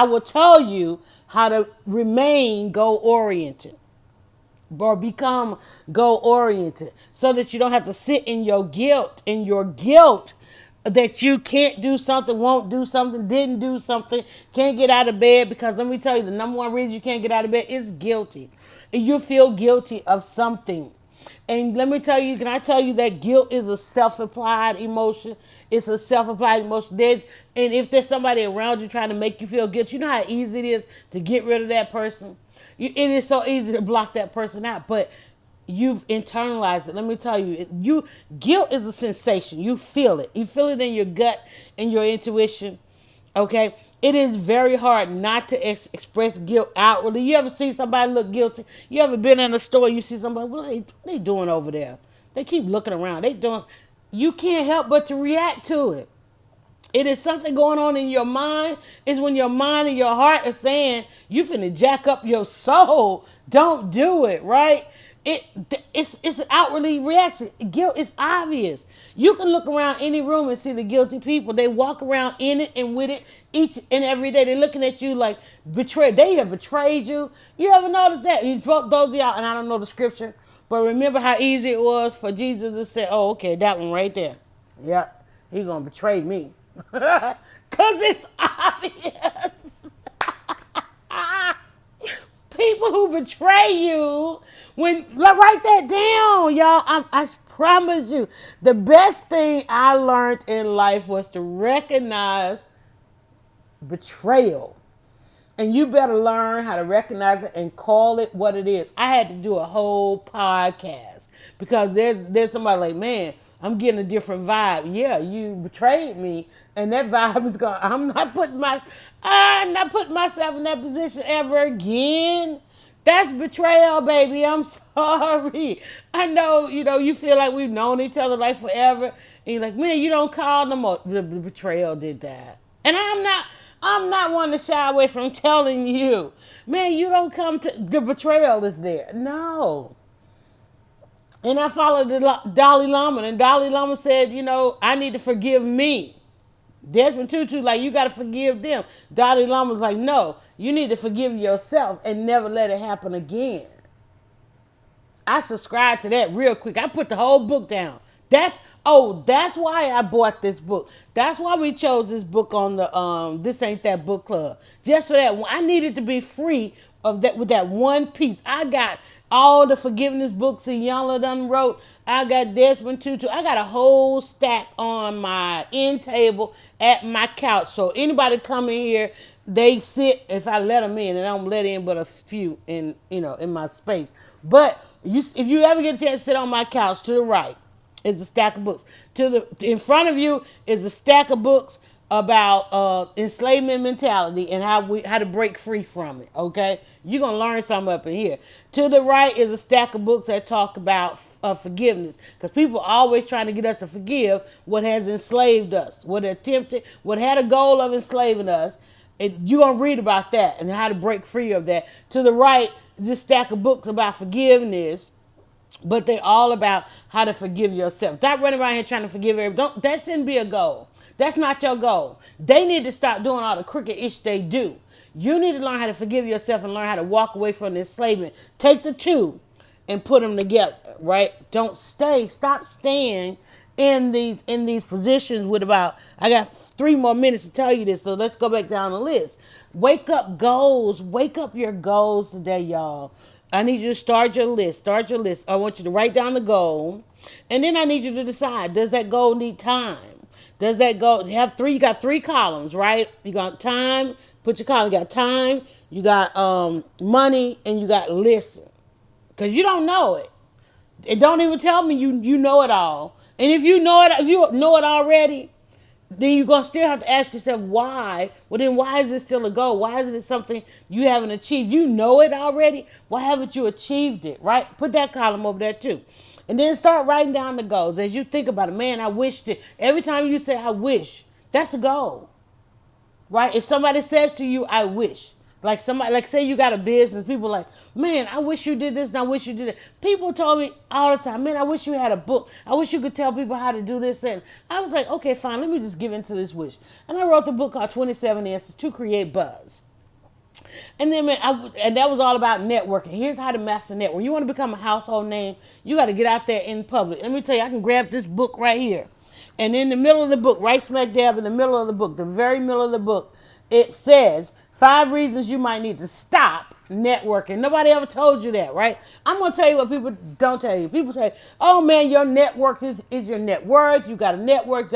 will tell you how to remain goal-oriented or become goal-oriented so that you don't have to sit in your guilt, that you can't do something, won't do something, didn't do something, can't get out of bed. Because let me tell you, the number one reason you can't get out of bed is guilty. You feel guilty of something. And let me tell you, can I tell you that guilt is a self-applied emotion? It's a self-applied emotion. And if there's somebody around you trying to make you feel guilty, you know how easy it is to get rid of that person? It is so easy to block that person out, but you've internalized it. Let me tell you, guilt is a sensation. You feel it. You feel it in your gut and your intuition, okay? It is very hard not to express guilt outwardly. You ever see somebody look guilty? You ever been in a store, you see somebody, what are they doing over there? They keep looking around. You can't help but to react to it. It is something going on in your mind. It's when your mind and your heart are saying, you finna jack up your soul. Don't do it, right? It's an outwardly reaction. Guilt is obvious. You can look around any room and see the guilty people. They walk around in it and with it each and every day. They're looking at you like betrayed. They have betrayed you. You ever notice that? Those of y'all, and I don't know the scripture, But remember how easy it was for Jesus to say, oh, okay, that one right there. Yep, he going to betray me. Because it's obvious. People who betray you, write that down, y'all. I promise you, the best thing I learned in life was to recognize betrayal. And you better learn how to recognize it and call it what it is. I had to do a whole podcast because there's somebody like, man, I'm getting a different vibe. Yeah, you betrayed me, and that vibe is gone. I'm not putting myself in that position ever again. That's betrayal, baby. I'm sorry. I know, you feel like we've known each other like forever. And you're like, man, you don't call no more. The betrayal did that. And I'm not one to shy away from telling you, man, you don't come to, the betrayal is there. No. And I followed the Dalai Lama, and Dalai Lama said, I need to forgive me. Desmond Tutu, like, you got to forgive them. Dalai Lama's like, no, you need to forgive yourself and never let it happen again. I subscribed to that real quick. I put the whole book down. That's why I bought this book. That's why we chose this book on the This Ain't That Book Club. Just so that I needed to be free of that with that one piece. I got all the forgiveness books Iyanla done wrote. I got Desmond Tutu. I got a whole stack on my end table at my couch. So anybody come in here, they sit, if I let them in, and I don't let in but a few in my space. But if you ever get a chance to sit on my couch, to the right is a stack of books. In front of you is a stack of books about enslavement mentality and how to break free from it. Okay, you're gonna learn something up in here. To the right is a stack of books that talk about forgiveness, because people are always trying to get us to forgive what has enslaved us, what had a goal of enslaving us. You're gonna read about that and how to break free of that. To the right, this stack of books about forgiveness, but they're all about how to forgive yourself. Stop running around here trying to forgive everybody. That shouldn't be a goal. That's not your goal. They need to stop doing all the crooked ish they do. You need to learn how to forgive yourself and learn how to walk away from the enslavement. Take the two and put them together, right? Stop staying in these positions with about, I got 3 more minutes to tell you this, so let's go back down the list. Wake up goals. Wake up your goals today, y'all. I need you to start your list. I want you to write down the goal. And then I need you to decide, does that goal need time? Does that goal you got 3 columns, right? You got time, put your column, you got time, you got money, and you got listen. Because you don't know it. And don't even tell me you know it all. And if you know it already, then you're going to still have to ask yourself why. Well, then why is it still a goal? Why is it something you haven't achieved? You know it already. Why haven't you achieved it, right? Put that column over there too. And then start writing down the goals. As you think about it, man, I wish that. Every time you say, I wish, that's a goal, right? If somebody says to you, I wish. Like say you got a business, people like, man, I wish you did this and I wish you did it. People told me all the time, man, I wish you had a book. I wish you could tell people how to do this. And I was like, okay, fine, let me just give into this wish. And I wrote the book called 27 Answers to Create Buzz. And then, and that was all about networking. Here's how to master network. You want to become a household name, you got to get out there in public. Let me tell you, I can grab this book right here. And in the middle of the book, right smack dab in the middle of the book, the very middle of the book, it says 5 reasons you might need to stop networking. Nobody ever told you that, right? I'm going to tell you what people don't tell you. People say, oh man, your network is your net worth. You got a network,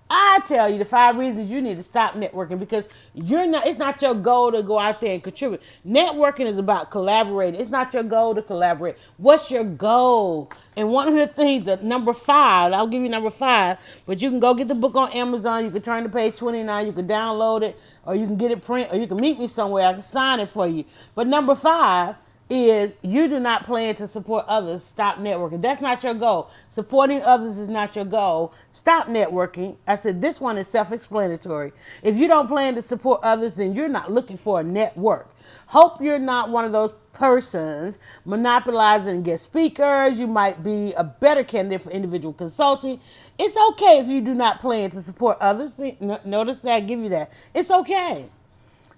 I tell you the 5 reasons you need to stop networking, because it's not your goal to go out there and contribute. Networking is about collaborating. It's not your goal to collaborate. What's your goal? And one of the things that number 5, I'll give you number 5, but you can go get the book on Amazon. You can turn to page 29. You can download it, or you can get it print, or you can meet me somewhere. I can sign it for you. But number 5 is you do not plan to support others. Stop networking. That's not your goal. Supporting others is not your goal. Stop networking. I said this one is self-explanatory. If you don't plan to support others, then you're not looking for a network. Hope you're not one of those persons monopolizing guest speakers. You might be a better candidate for individual consulting. It's okay if you do not plan to support others. Notice that I give you that. It's okay.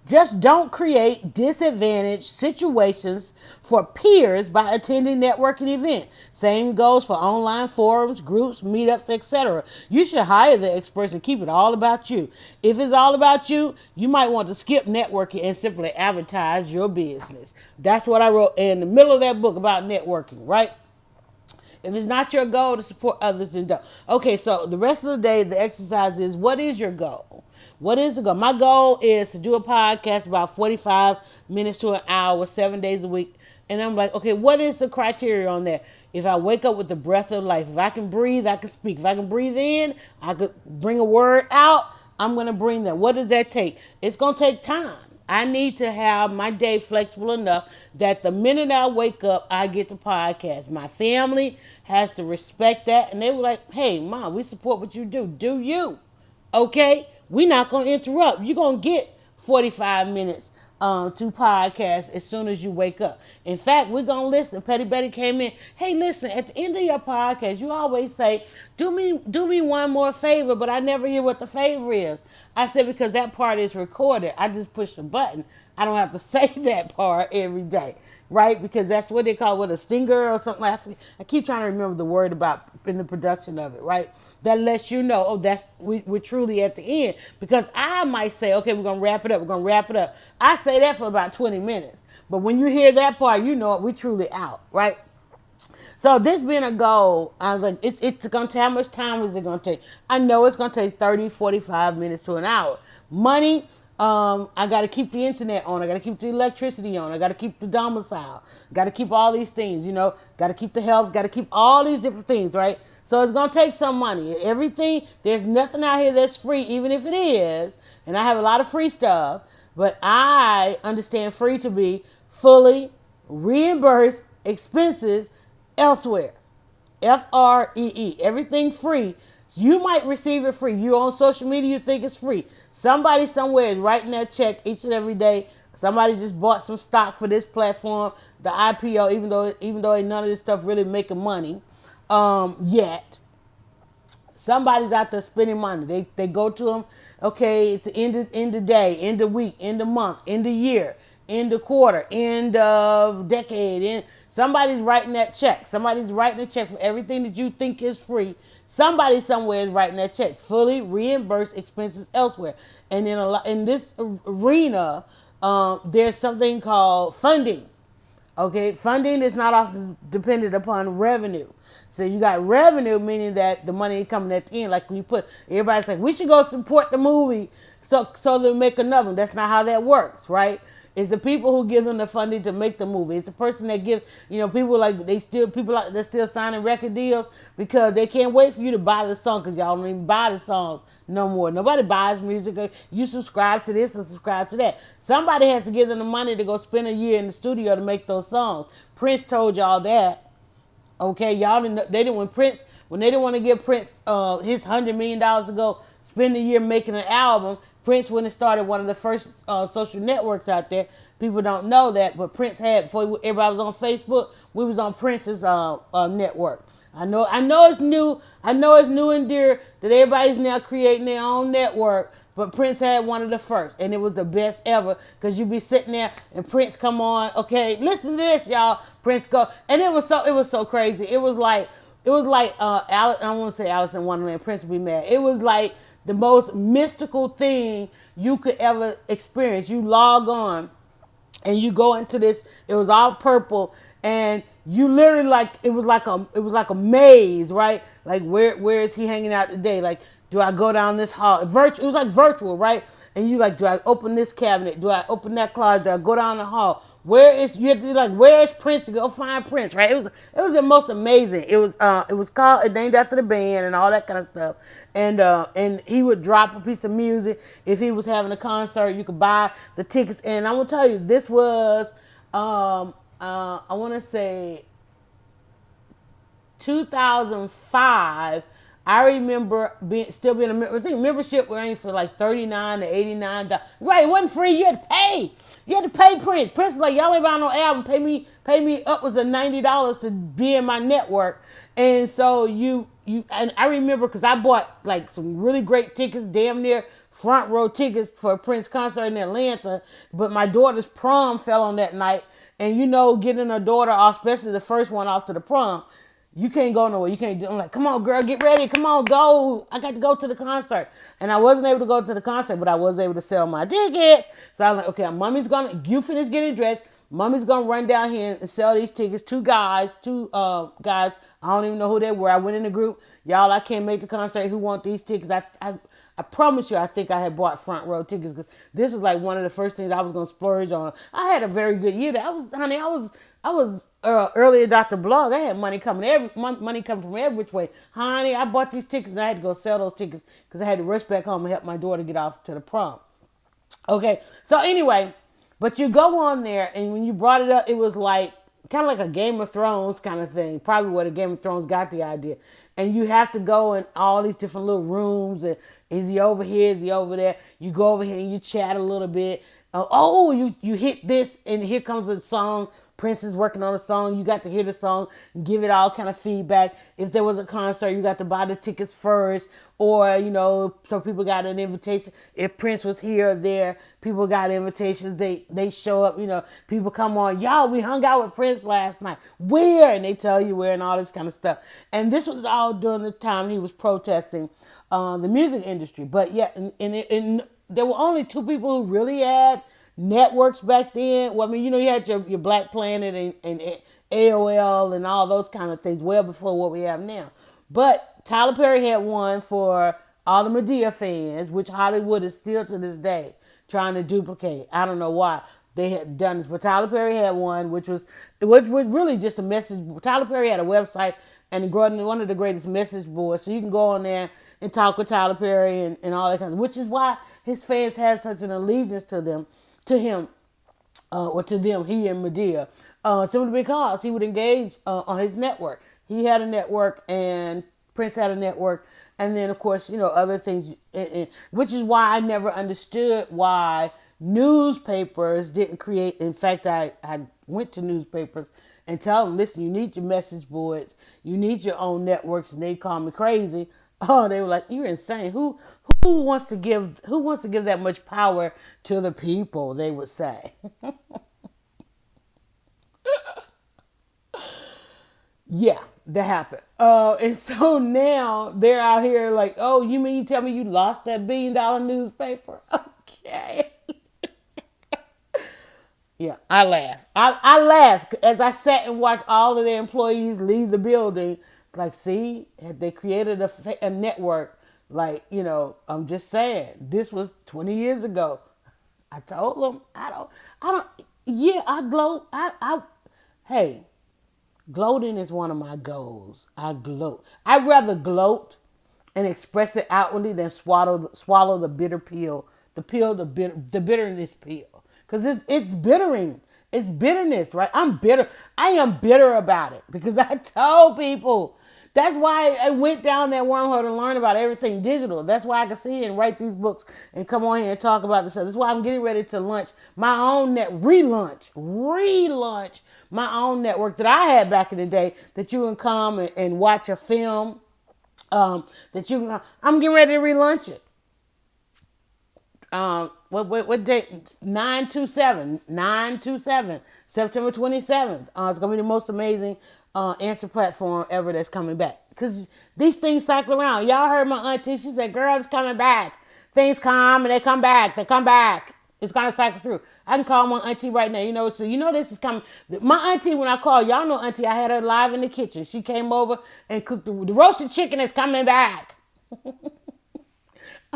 Just don't create disadvantaged situations for peers by attending networking events. Same goes for online forums, groups, meetups, etc. You should hire the experts and keep it all about you. If it's all about you, you might want to skip networking and simply advertise your business. That's what I wrote in the middle of that book about networking, right? If it's not your goal to support others, then don't. Okay, so the rest of the day, the exercise is, what is your goal? What is the goal? My goal is to do a podcast about 45 minutes to an hour, 7 days a week. And I'm like, okay, what is the criteria on that? If I wake up with the breath of life, if I can breathe, I can speak. If I can breathe in, I could bring a word out. I'm going to bring that. What does that take? It's going to take time. I need to have my day flexible enough that the minute I wake up, I get to podcast. My family has to respect that. And they were like, hey, Mom, we support what you do. Do you? Okay? We're not going to interrupt. You're going to get 45 minutes to podcast as soon as you wake up. In fact, we're going to listen. Petty Betty came in. Hey, listen, at the end of your podcast, you always say, do me one more favor, but I never hear what the favor is. I said, because that part is recorded. I just push a button. I don't have to say that part every day, right? Because that's what they call a stinger or something like that. I keep trying to remember the word about in the production of it, right? That lets you know, we're truly at the end. Because I might say, okay, we're going to wrap it up. We're going to wrap it up. I say that for about 20 minutes. But when you hear that part, you know we're truly out, right? So this being a goal, I was like, it's going to take, how much time is it going to take? I know it's going to take 30, 45 minutes to an hour. Money, I got to keep the internet on. I got to keep the electricity on. I got to keep the domicile. Got to keep all these things, got to keep the health, got to keep all these different things, right? So it's going to take some money. Everything, there's nothing out here that's free, even if it is. And I have a lot of free stuff, but I understand free to be fully reimbursed expenses elsewhere. FREE. Everything free. You might receive it free. You're on social media, you think it's free. Somebody somewhere is writing that check each and every day. Somebody just bought some stock for this platform, the IPO, even though ain't none of this stuff really making money yet. Somebody's out there spending money. They go to them, okay, it's the end of day, end of week, end of month, end of year, end of quarter, end of decade, somebody's writing that check. Somebody's writing a check for everything that you think is free. Somebody somewhere is writing that check. Fully reimbursed expenses elsewhere. And in this arena, there's something called funding. Okay, funding is not often dependent upon revenue. So you got revenue, meaning that the money is coming at the end. Like when everybody's like, we should go support the movie so they'll make another one. That's not how that works, right? It's the people who give them the funding to make the movie. It's the person that gives, people they're still signing record deals because they can't wait for you to buy the song because y'all don't even buy the songs no more. Nobody buys music. You subscribe to this or subscribe to that. Somebody has to give them the money to go spend a year in the studio to make those songs. Prince told y'all that. Okay, y'all didn't. They didn't when they didn't want to give Prince his $100 million to go spend a year making an album. Prince went and started one of the first social networks out there. People don't know that, but Prince had, before everybody was on Facebook, we was on Prince's network. I know it's new. I know it's new and dear that everybody's now creating their own network, but Prince had one of the first, and it was the best ever because you be sitting there and Prince come on. Okay, listen to this, y'all. Prince go, and it was so crazy. It was like I don't want to say Alice in Wonderland. Prince would be mad. It was like the most mystical thing you could ever experience. You log on and you go into this, it was all purple, and you literally it was like a maze, right? Like where is he hanging out today? Like, do I go down this hall? It was like virtual, right? And you do I open this cabinet? Do I open that closet? Do I go down the hall? Where is Prince to go find Prince, right? It was the most amazing. It was called, named after the band and all that kind of stuff. And he would drop a piece of music. If he was having a concert, you could buy the tickets. And I'm gonna tell you, this was I want to say 2005. I remember still being a member. I think membership was for like $39 to $89. Right, it wasn't free. You had to pay. You had to pay Prince. Prince was like, y'all ain't buying no album. Pay me upwards of $90 to be in my network. And so and I remember because I bought like some really great tickets, damn near front row tickets for a Prince concert in Atlanta, but my daughter's prom fell on that night. And getting her daughter off, especially the first one off to the prom, you can't go nowhere. You can't do. I'm like, come on, girl, get ready. Come on, go. I got to go to the concert. And I wasn't able to go to the concert, but I was able to sell my tickets. So I was like, okay, you finish getting dressed. Mommy's going to run down here and sell these tickets. Two guys. I don't even know who they were. I went in the group. Y'all, I can't make the concert. Who want these tickets? I promise you, I think I had bought front row tickets because this is like one of the first things I was going to splurge on. I had a very good year. I was early adopter blog. I had money coming from every which way. Honey, I bought these tickets and I had to go sell those tickets because I had to rush back home and help my daughter get off to the prom. Okay, so anyway, but you go on there and when you brought it up, it was like kind of like a Game of Thrones kind of thing. Probably where the Game of Thrones got the idea. And you have to go in all these different little rooms. And is he over here? Is he over there? You go over here and you chat a little bit. You hit this and here comes a song. Prince is working on a song. You got to hear the song, give it all kind of feedback. If there was a concert, you got to buy the tickets first. Or, some people got an invitation. If Prince was here or there, people got invitations. They show up, people come on. Y'all, we hung out with Prince last night. Where? And they tell you where and all this kind of stuff. And this was all during the time he was protesting the music industry. But yeah, and there were only two people who really had networks back then. Well, I mean, you had your Black Planet and AOL and all those kind of things well before what we have now. But Tyler Perry had one for all the Madea fans, which Hollywood is still to this day trying to duplicate. I don't know why they had done this, but Tyler Perry had one, which was really just a message. Tyler Perry had a website and one of the greatest message boards, so you can go on there and talk with Tyler Perry and all that kind of, which is why his fans had such an allegiance to him, he and Madea, simply because he would engage on his network. He had a network and Prince had a network. And then, of course, other things, which is why I never understood why newspapers didn't create. In fact, I went to newspapers and tell them, listen, you need your message boards. You need your own networks. And they call me crazy. Oh, they were like, you're insane. Who wants to give that much power to the people, they would say. Yeah, that happened. And so now they're out here like, oh, you mean you tell me you lost that $1 billion newspaper? Okay. Yeah, I laugh. I laugh as I sat and watched all of the employees leave the building. Like, see, had they created a network, like, I'm just saying, this was 20 years ago. I told them, I gloat. Hey, gloating is one of my goals. I gloat. I'd rather gloat and express it outwardly than swallow the bitter pill, the bitterness pill. Because it's bittering. It's bitterness, right? I'm bitter. I am bitter about it because I told people. That's why I went down that wormhole to learn about everything digital. That's why I can sit here and write these books and come on here and talk about this stuff. That's why I'm getting ready to launch my own relaunch my own network that I had back in the day that you can come and watch a film. I'm getting ready to relaunch it. What date? 9/27, September 27th. It's gonna be the most amazing answer platform ever that's coming back. Because these things cycle around. Y'all heard my auntie, she said, girl, it's coming back. Things come and they come back. They come back. It's gonna cycle through. I can call my auntie right now, so this is coming. My auntie, when I call, y'all know auntie, I had her live in the kitchen. She came over and cooked the roasted chicken is coming back.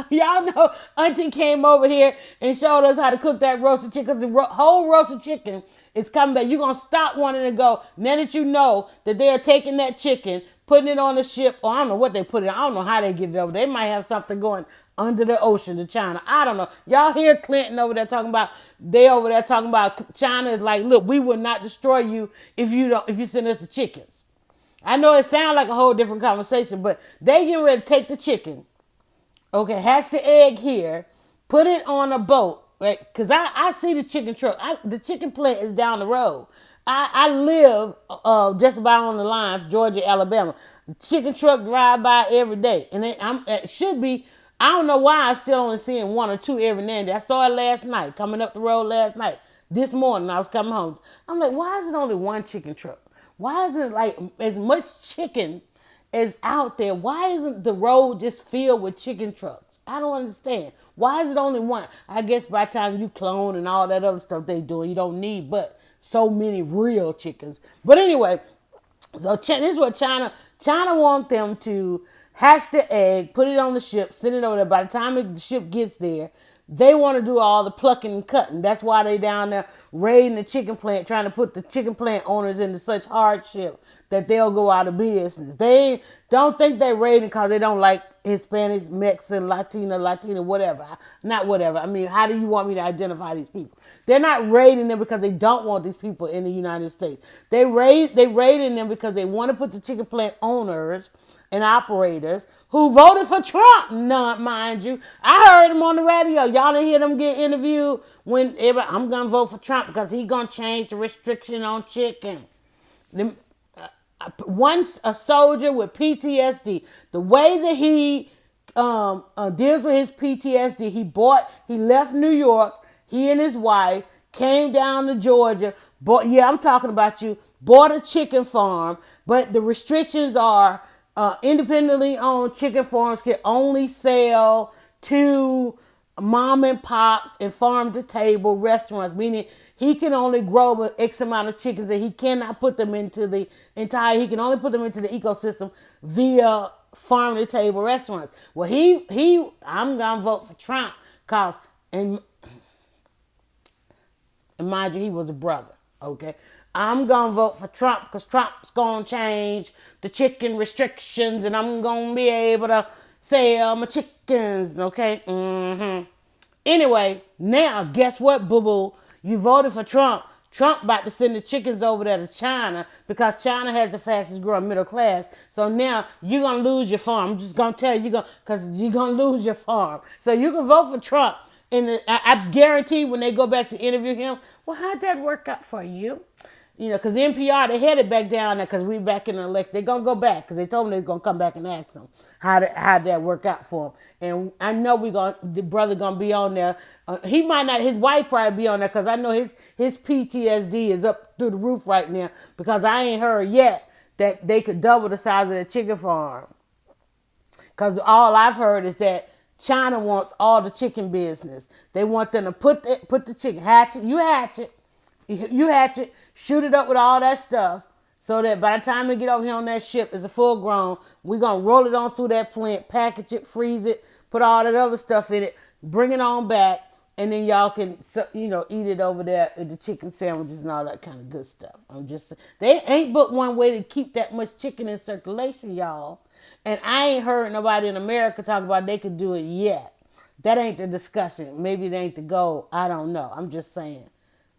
Y'all know auntie came over here and showed us how to cook that roasted chicken. The whole roasted chicken is coming back. You're going to stop wanting to go. Now that you know that they are taking that chicken, putting it on the ship, or I don't know what they put it. I don't know how they get it over. They might have something going under the ocean to China. I don't know. Y'all hear Clinton over there talking about, China is like, look, we will not destroy you if you send us the chickens. I know it sounds like a whole different conversation, but they getting ready to take the chicken. Okay, hatch the egg here, put it on a boat, right? Because I see the chicken truck. The chicken plant is down the road. I live just about on the lines, Georgia, Alabama. The chicken truck drive by every day. And it should be, I don't know why I'm still only seeing one or two every now and then. I saw it last night, coming up the road last night. This morning, I was coming home. I'm like, why is it only one chicken truck? Why isn't it like as much chicken as out there? Why isn't the road just filled with chicken trucks? I don't understand. Why is it only one? I guess by the time you clone and all that other stuff they doing, you don't need but so many real chickens. But anyway, so this is what China want them to hatch the egg, put it on the ship, send it over there. By the time the ship gets there, they want to do all the plucking and cutting. That's why they down there raiding the chicken plant, trying to put the chicken plant owners into such hardship that they'll go out of business. They don't think they raiding because they don't like Hispanics, Mexican, Latina, whatever. Not whatever. I mean, how do you want me to identify these people? They're not raiding them because they don't want these people in the United States. They raiding them because they want to put the chicken plant owners and operators who voted for Trump, not mind you. I heard them on the radio. Y'all didn't hear them get interviewed when I'm going to vote for Trump because he's going to change the restriction on chicken. Once a soldier with PTSD, the way that he deals with his PTSD, he left New York, he and his wife came down to Georgia, I'm talking about you, bought a chicken farm, but the restrictions are independently owned chicken farms can only sell to mom and pops and farm to table restaurants, meaning he can only grow X amount of chickens and he cannot put them into the he can only put them into the ecosystem via farm to table restaurants. Well, I'm going to vote for Trump because, and mind you, he was a brother, okay? I'm going to vote for Trump because Trump's going to change the chicken restrictions and I'm going to be able to sell my chickens, okay? Anyway, now guess what, boo-boo? You voted for Trump. Trump about to send the chickens over there to China because China has the fastest growing middle class. So now you're going to lose your farm. I'm just going to tell you, because you're going to lose your farm. So you can vote for Trump. And I guarantee when they go back to interview him, well, how'd that work out for you? You know, because NPR, they headed back down there because we back in the election. They're going to go back because they told them they're going to come back and ask them how'd that work out for him. And I know the brother going to be on there. He might not, his wife probably be on there because I know his PTSD is up through the roof right now because I ain't heard yet that they could double the size of the chicken farm. Because all I've heard is that China wants all the chicken business. They want them to put the chicken, you hatch it, shoot it up with all that stuff so that by the time we get over here on that ship, it's a full grown. We're going to roll it on through that plant, package it, freeze it, put all that other stuff in it, bring it on back, and then y'all can, eat it over there with the chicken sandwiches and all that kind of good stuff. They ain't but one way to keep that much chicken in circulation, y'all. And I ain't heard nobody in America talk about they could do it yet. That ain't the discussion. Maybe it ain't the goal. I don't know. I'm just saying.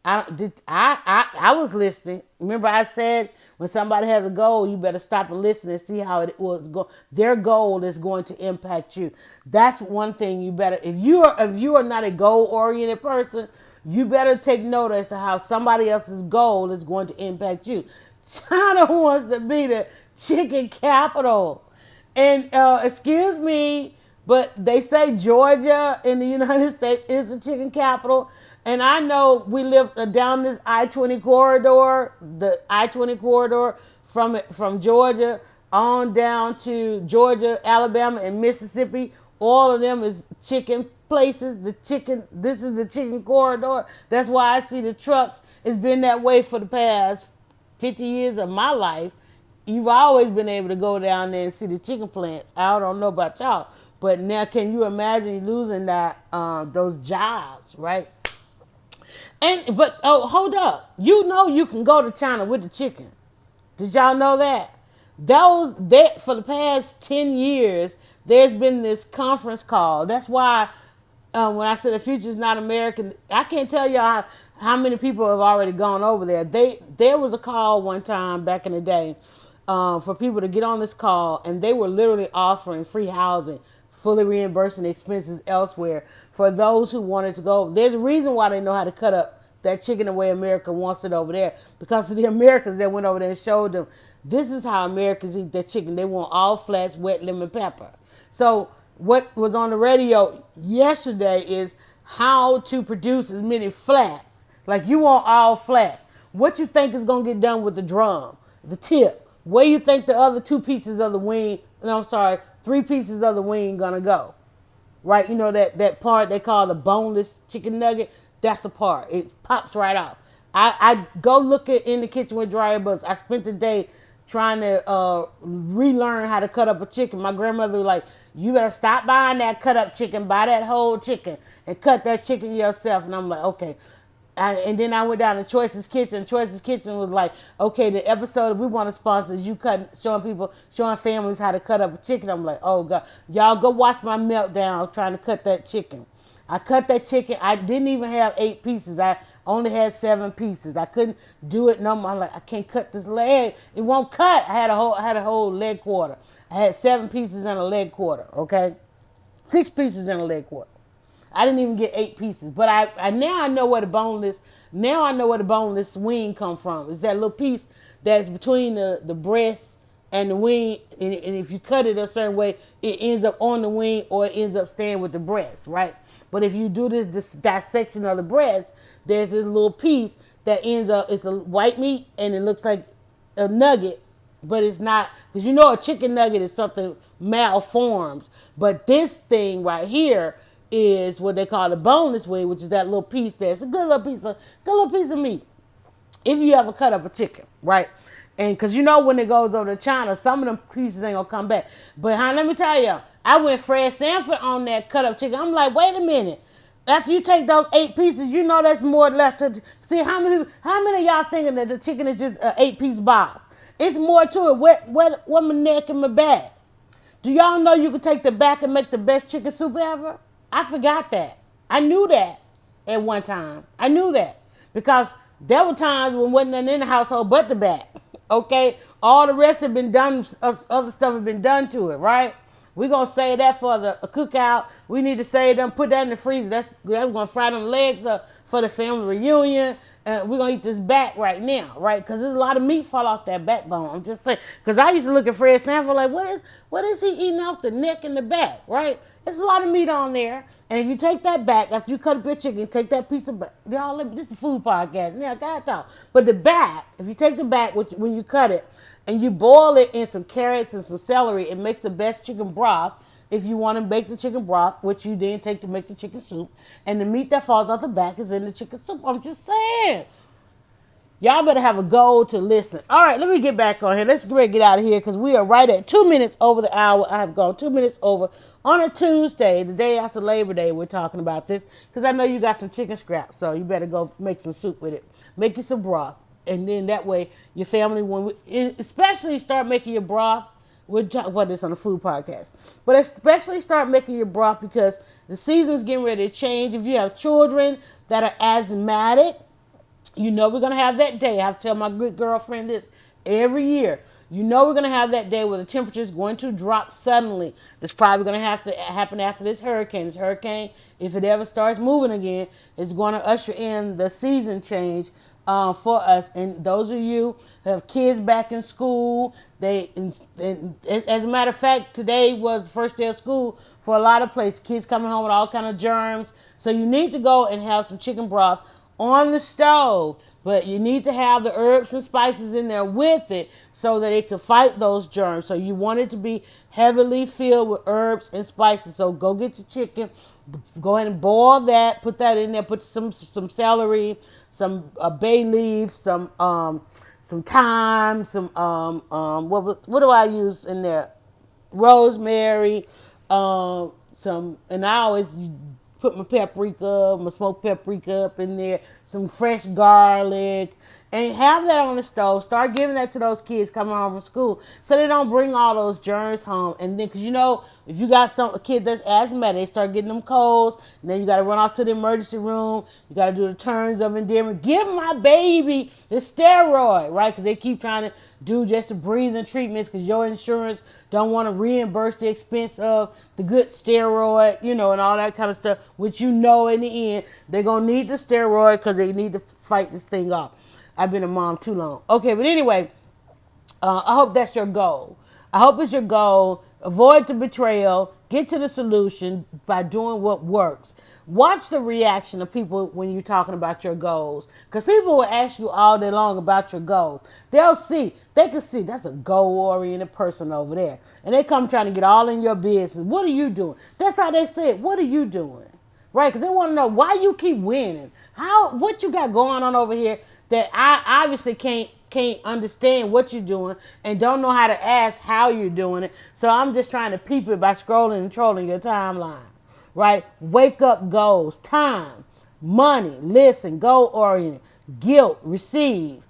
I was listening. Remember I said when somebody has a goal, you better stop and listen and see how it was go. Their goal is going to impact you. That's one thing you better. If you are not a goal oriented person, you better take note as to how somebody else's goal is going to impact you. China wants to be the chicken capital, and excuse me, but they say Georgia in the United States is the chicken capital. And I know we live down this I-20 corridor, the I-20 corridor from Georgia on down to Georgia, Alabama, and Mississippi. All of them is chicken places. This is the chicken corridor. That's why I see the trucks. It's been that way for the past 50 years of my life. You've always been able to go down there and see the chicken plants. I don't know about y'all, but now can you imagine losing those jobs, right? But hold up. You can go to China with the chicken. Did y'all know that? For the past 10 years, there's been this conference call. That's why when I said the future is not American, I can't tell y'all how many people have already gone over there. There was a call one time back in the day for people to get on this call, and they were literally offering free housing, fully reimbursing expenses elsewhere for those who wanted to go. There's a reason why they know how to cut up that chicken the way America wants it over there, because of the Americans that went over there and showed them this is how Americans eat their chicken. They want all flats, wet, lemon pepper. So what was on the radio yesterday is how to produce as many flats. Like you want all flats. What you think is gonna get done with the drum, the tip? Where you think the other two pieces of the wing? No, I'm sorry, three pieces of the wing gonna go? Right? You know that part they call the boneless chicken nugget. That's the part. It pops right off. I go look at in the kitchen with Dryer Buzz. I spent the day trying to relearn how to cut up a chicken. My grandmother was like, you better stop buying that cut up chicken, buy that whole chicken and cut that chicken yourself. And I'm like, okay. And then I went down to Choice's Kitchen. Choice's Kitchen was like, okay, the episode we want to sponsor is you showing families how to cut up a chicken. I'm like, oh God, y'all go watch my meltdown trying to cut that chicken. I cut that chicken. I didn't even have 8 pieces. I only had 7 pieces. I couldn't do it no more. I'm like, I can't cut this leg. It won't cut. I had a whole leg quarter. I had 7 pieces and a leg quarter. Okay, 6 pieces and a leg quarter. I didn't even get 8 pieces. But I now I know where the boneless. Now I know where the boneless wing come from. It's that little piece that's between the breast and the wing. And if you cut it a certain way, it ends up on the wing or it ends up staying with the breast, right? But if you do this dissection of the breast, there's this little piece that ends up, it's a white meat and it looks like a nugget, but it's not, because you know a chicken nugget is something malformed. But this thing right here is what they call the boneless wing, which is that little piece there. It's a good little piece of meat. If you ever cut up a chicken, right? And because you know when it goes over to China, some of them pieces ain't gonna come back. But let me tell you, I went Fred Sanford on that cut up chicken. I'm like, wait a minute. After you take those 8 pieces, you know that's more left to see. How many of y'all thinking that the chicken is just an 8-piece box? It's more to it. What my neck and my back? Do y'all know you can take the back and make the best chicken soup ever? I forgot that. I knew that at one time. I knew that because there were times when wasn't nothing in the household but the back. Okay, all the rest have been done. Other stuff has been done to it, right? We're gonna save that for the cookout. We need to save them, put that in the freezer. That's we're gonna fry them legs up for the family reunion. We're gonna eat this back right now, right? Because there's a lot of meat fall off that backbone. I'm just saying, because I used to look at Fred Sanford like, what is he eating off the neck and the back, right? There's a lot of meat on there. And if you take that back, after you cut up your chicken, take that piece of back. Y'all, this is the food podcast. Yeah, God talk. But the back, if you take the back, when you cut it, and you boil it in some carrots and some celery, it makes the best chicken broth. If you want to make the chicken broth, which you then take to make the chicken soup, and the meat that falls out the back is in the chicken soup. I'm just saying. Y'all better have a goal to listen. All right, let me get back on here. Let's get out of here because we are right at 2 minutes over the hour. I have gone 2 minutes over on a Tuesday, the day after Labor Day. We're talking about this because I know you got some chicken scraps, so you better go make some soup with it. Make you some broth. And then that way your family, especially start making your broth. We'll talk about this on the food podcast. But especially start making your broth because the season's getting ready to change. If you have children that are asthmatic, you know we're going to have that day. I have to tell my good girlfriend this every year. You know we're going to have that day where the temperature is going to drop suddenly. It's probably going to have to happen after this hurricane. This hurricane, if it ever starts moving again, is going to usher in the season change for us. And those of you who have kids back in school, as a matter of fact, today was the first day of school for a lot of places. Kids coming home with all kind of germs. So you need to go and have some chicken broth on the stove. But you need to have the herbs and spices in there with it so that it can fight those germs. So you want it to be heavily filled with herbs and spices. So go get your chicken, go ahead and boil that, put that in there, put some celery, some bay leaf, some thyme, some what do I use in there? Rosemary, and I always put my smoked paprika up in there, some fresh garlic, and have that on the stove. Start giving that to those kids coming home from school so they don't bring all those germs home. And then, because you know, if you got a kid that's asthmatic, they start getting them colds, and then you got to run off to the emergency room. You got to do the terms of endearment. Give my baby the steroid, right? Because they keep trying to do just the breathing treatments because your insurance don't want to reimburse the expense of the good steroid, and all that kind of stuff, which in the end, they're going to need the steroid because they need to fight this thing off. I've been a mom too long. Okay, but anyway, I hope that's your goal. I hope it's your goal. Avoid the betrayal. Get to the solution by doing what works. Watch the reaction of people when you're talking about your goals. Because people will ask you all day long about your goals. They can see that's a goal-oriented person over there. And they come trying to get all in your business. What are you doing? That's how they say it. What are you doing? Right? Because they want to know why you keep winning. What you got going on over here that I obviously can't understand what you're doing and don't know how to ask how you're doing it. So I'm just trying to peep it by scrolling and trolling your timeline. Right? Wake up goals, time, money, listen, goal oriented, guilt, receive,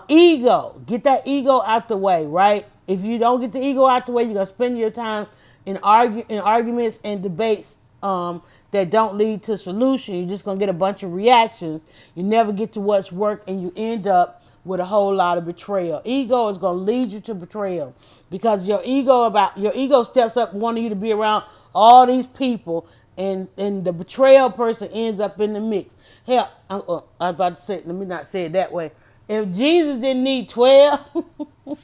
ego. Get that ego out the way, right? If you don't get the ego out the way, you're gonna spend your time in arguments and debates that don't lead to solution. You're just gonna get a bunch of reactions. You never get to what's work, and you end up with a whole lot of betrayal. Ego is gonna lead you to betrayal because your ego steps up wanting you to be around all these people, and the betrayal person ends up in the mix. Hell, I was about to say, let me not say it that way. If Jesus didn't need 12, if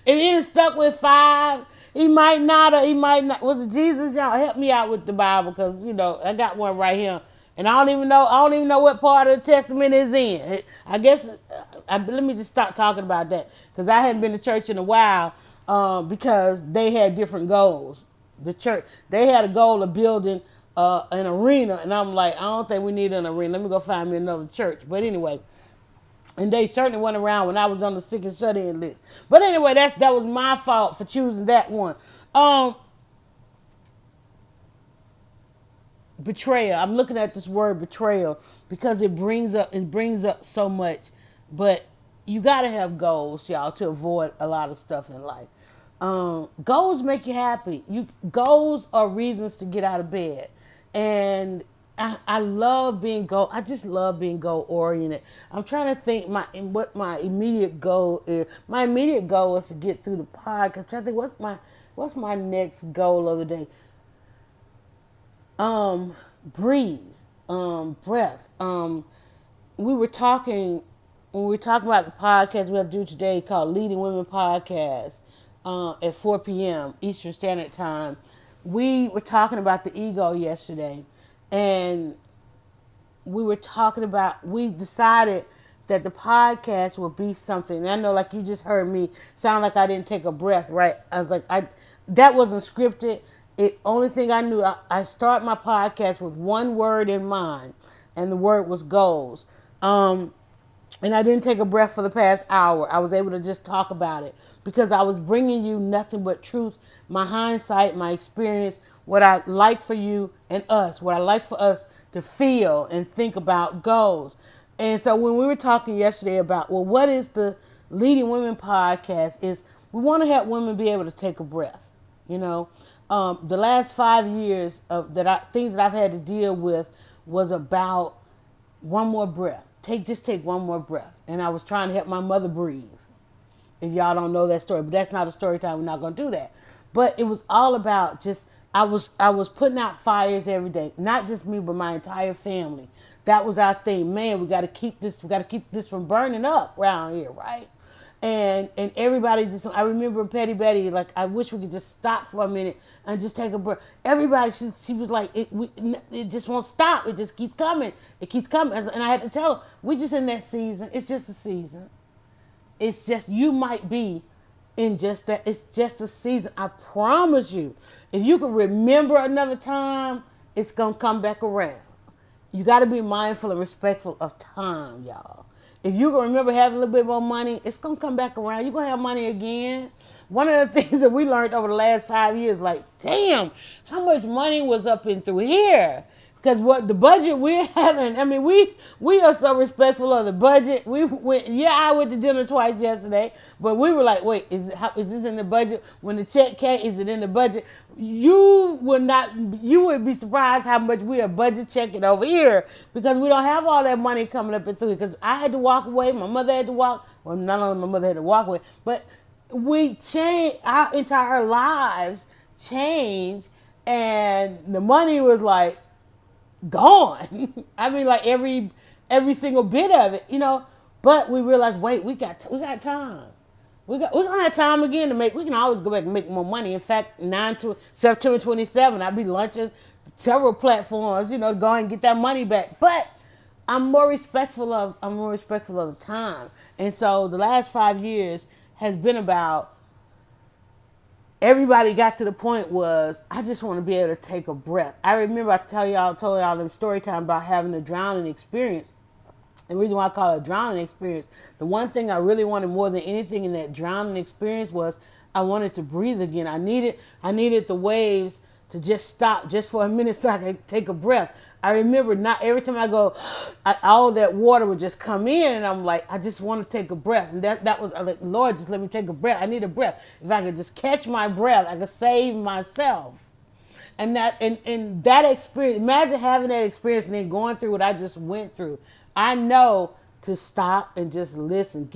he was stuck with 5, he might not. Was it Jesus? Y'all help me out with the Bible, because I got one right here, and I don't even know what part of the Testament is in. I guess let me just stop talking about that, because I hadn't been to church in a while, because they had different goals. The church, they had a goal of building an arena, and I'm like, I don't think we need an arena. Let me go find me another church. But anyway. And they certainly went around when I was on the sick and shut in list. But anyway, that was my fault for choosing that one. Betrayal. I'm looking at this word betrayal because it brings up so much. But you gotta have goals, y'all, to avoid a lot of stuff in life. Goals make you happy. Goals are reasons to get out of bed. And I love being goal. I just love being goal oriented. I'm trying to think what my immediate goal is. My immediate goal is to get through the podcast. I'm trying to think what's my next goal of the day. Breathe. Breath. We were talking when we were talking about the podcast we have to do today called Leading Women Podcast at 4 p.m. Eastern Standard Time. We were talking about the ego yesterday. And we decided that the podcast would be something. And I know, like you just heard me sound like I didn't take a breath, right? I was like, that wasn't scripted. Only thing I knew, I start my podcast with one word in mind, and the word was goals. And I didn't take a breath for the past hour. I was able to just talk about it because I was bringing you nothing but truth, my hindsight, my experience, what I like for you and us, what I like for us to feel and think about goals. And so when we were talking yesterday about, well, what is the Leading Women Podcast, is we want to help women be able to take a breath. The last 5 years of things that I've had to deal with was about one more breath. Just take one more breath. And I was trying to help my mother breathe. If y'all don't know that story, but that's not a story time. We're not going to do that. But it was all about just, I was putting out fires every day. Not just me, but my entire family. That was our thing. Man, we got to keep this from burning up around here, right? And everybody I remember Petty Betty, like, I wish we could just stop for a minute and just take a breath. Everybody, she was like, it just won't stop. It just keeps coming. It keeps coming. And I had to tell her, we just in that season. It's just a season. It's just, you might be in just that. It's just a season. I promise you. If you can remember another time, it's going to come back around. You got to be mindful and respectful of time, y'all. If you can remember having a little bit more money, it's going to come back around. You're going to have money again. One of the things that we learned over the last 5 years, like, damn, how much money was up and through here? Because what the budget we're having, I mean, we are so respectful of the budget. I went to dinner twice yesterday, but we were like, wait, is this in the budget? When the check came, is it in the budget? You would be surprised how much we are budget checking over here, because we don't have all that money coming up into it. Because I had to walk away, my mother had to walk. Well, not only my mother had to walk away, but we changed, our entire lives changed, and the money was like gone. I mean, like every single bit of it, But we realized, wait, we got time. we're gonna have time again to make. We can always go back and make more money. In fact, September 27, I'll be launching several platforms. To go and get that money back. But I'm more respectful of the time. And so the last 5 years has been about. Everybody got to the point was, I just want to be able to take a breath. I remember I told y'all them story time about having a drowning experience. The reason why I call it a drowning experience, the one thing I really wanted more than anything in that drowning experience was I wanted to breathe again. I needed the waves to just stop just for a minute so I could take a breath. I remember not every time I go, all that water would just come in, and I'm like, I just want to take a breath. And that was, like, Lord, just let me take a breath. I need a breath. If I could just catch my breath, I could save myself. And that experience, imagine having that experience and then going through what I just went through. I know to stop and just listen,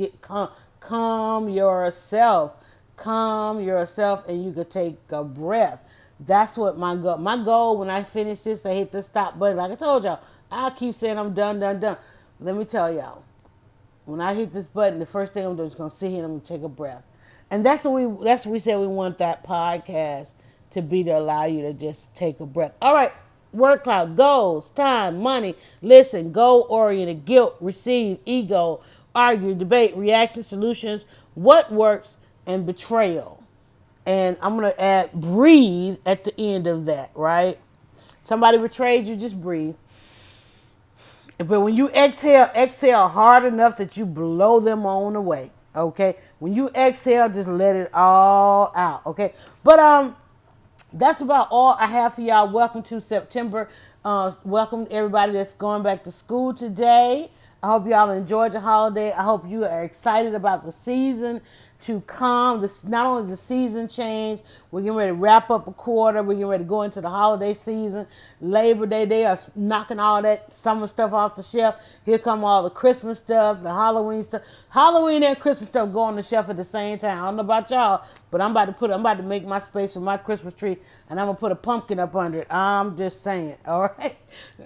calm yourself, and you could take a breath. That's what my goal when I finish this, I hit the stop button. Like I told y'all, I keep saying I'm done. Let me tell y'all, when I hit this button, the first thing I'm doing is going to sit here and I'm going to take a breath. And that's what we said we want that podcast to be, to allow you to just take a breath. All right, word cloud, goals, time, money, listen, goal-oriented, guilt, receive, ego, argue, debate, reaction, solutions, what works, and betrayal. And I'm going to add breathe at the end of that, right? Somebody betrayed you, just breathe. But when you exhale hard enough that you blow them on away, okay? When you exhale, just let it all out, okay? But that's about all I have for y'all. Welcome to September. Welcome everybody that's going back to school today. I hope y'all enjoyed your holiday. I hope you are excited about the season to come. Not only the season change, we're getting ready to wrap up a quarter. We're getting ready to go into the holiday season. Labor Day, they are knocking all that summer stuff off the shelf. Here come all the Christmas stuff, the Halloween stuff. Halloween and Christmas stuff go on the shelf at the same time. I don't know about y'all, but I'm about to make my space for my Christmas tree, and I'm gonna put a pumpkin up under it. I'm just saying, all right.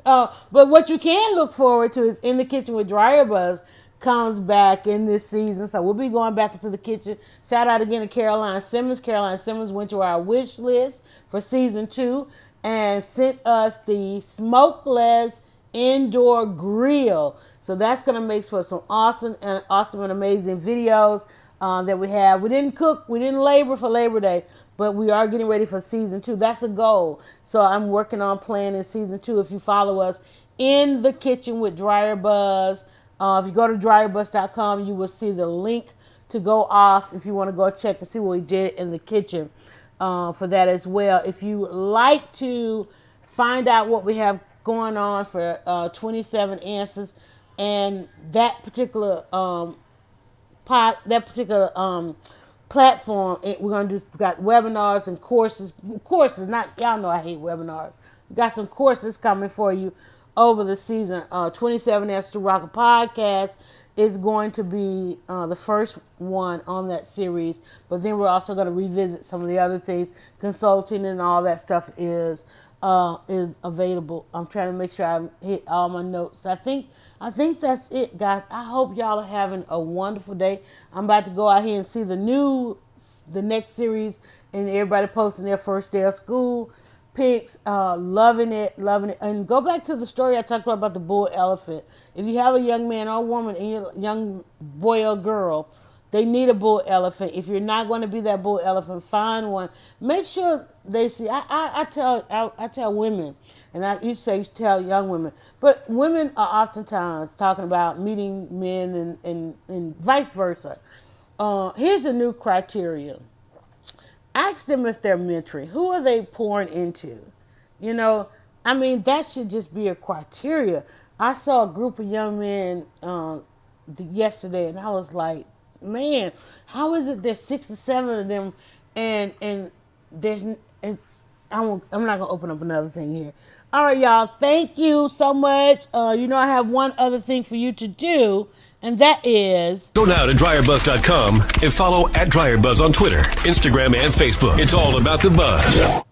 But what you can look forward to is In the Kitchen with Dryer Buzz comes back in this season. So we'll be going back into the kitchen. Shout out again to Caroline Simmons. Caroline Simmons went to our wish list for season 2 and sent us the smokeless indoor grill. So that's going to make for some awesome and amazing videos that we have. We didn't cook, we didn't labor for Labor Day, but we are getting ready for season 2. That's a goal. So I'm working on planning season 2. If you follow us In the Kitchen with Dryer Buzz, if you go to dryerbuzz.com, you will see the link to go off if you want to go check and see what we did in the kitchen for that as well. If you like to find out what we have going on for 27 Answers and that particular platform, we're going to do, got webinars and courses, not, y'all know I hate webinars. We got some courses coming for you over the season. 27 Answers to Rock a Podcast is going to be the first one on that series, but then we're also going to revisit some of the other things. Consulting and all that stuff is available. I'm trying to make sure I hit all my notes. I think that's it, guys. I hope y'all are having a wonderful day. I'm about to go out here and see the next series, and everybody posting their first day of school pics. Loving it. And go back to the story I talked about the bull elephant. If you have a young man or woman and your young boy or girl, they need a bull elephant. If you're not going to be that bull elephant, find one. Make sure they see. I tell women, and I used to tell young women, but women are oftentimes talking about meeting men and vice versa. Here's a new criteria. Ask them if they're mentoring. Who are they pouring into? That should just be a criteria. I saw a group of young men yesterday, and I was like, man, how is it there's 6 or 7 of them, and there's, I'm not going to open up another thing here. All right, y'all, thank you so much. I have one other thing for you to do, and that is... Go now to dryerbuzz.com and follow @DryerBuzz on Twitter, Instagram, and Facebook. It's all about the buzz.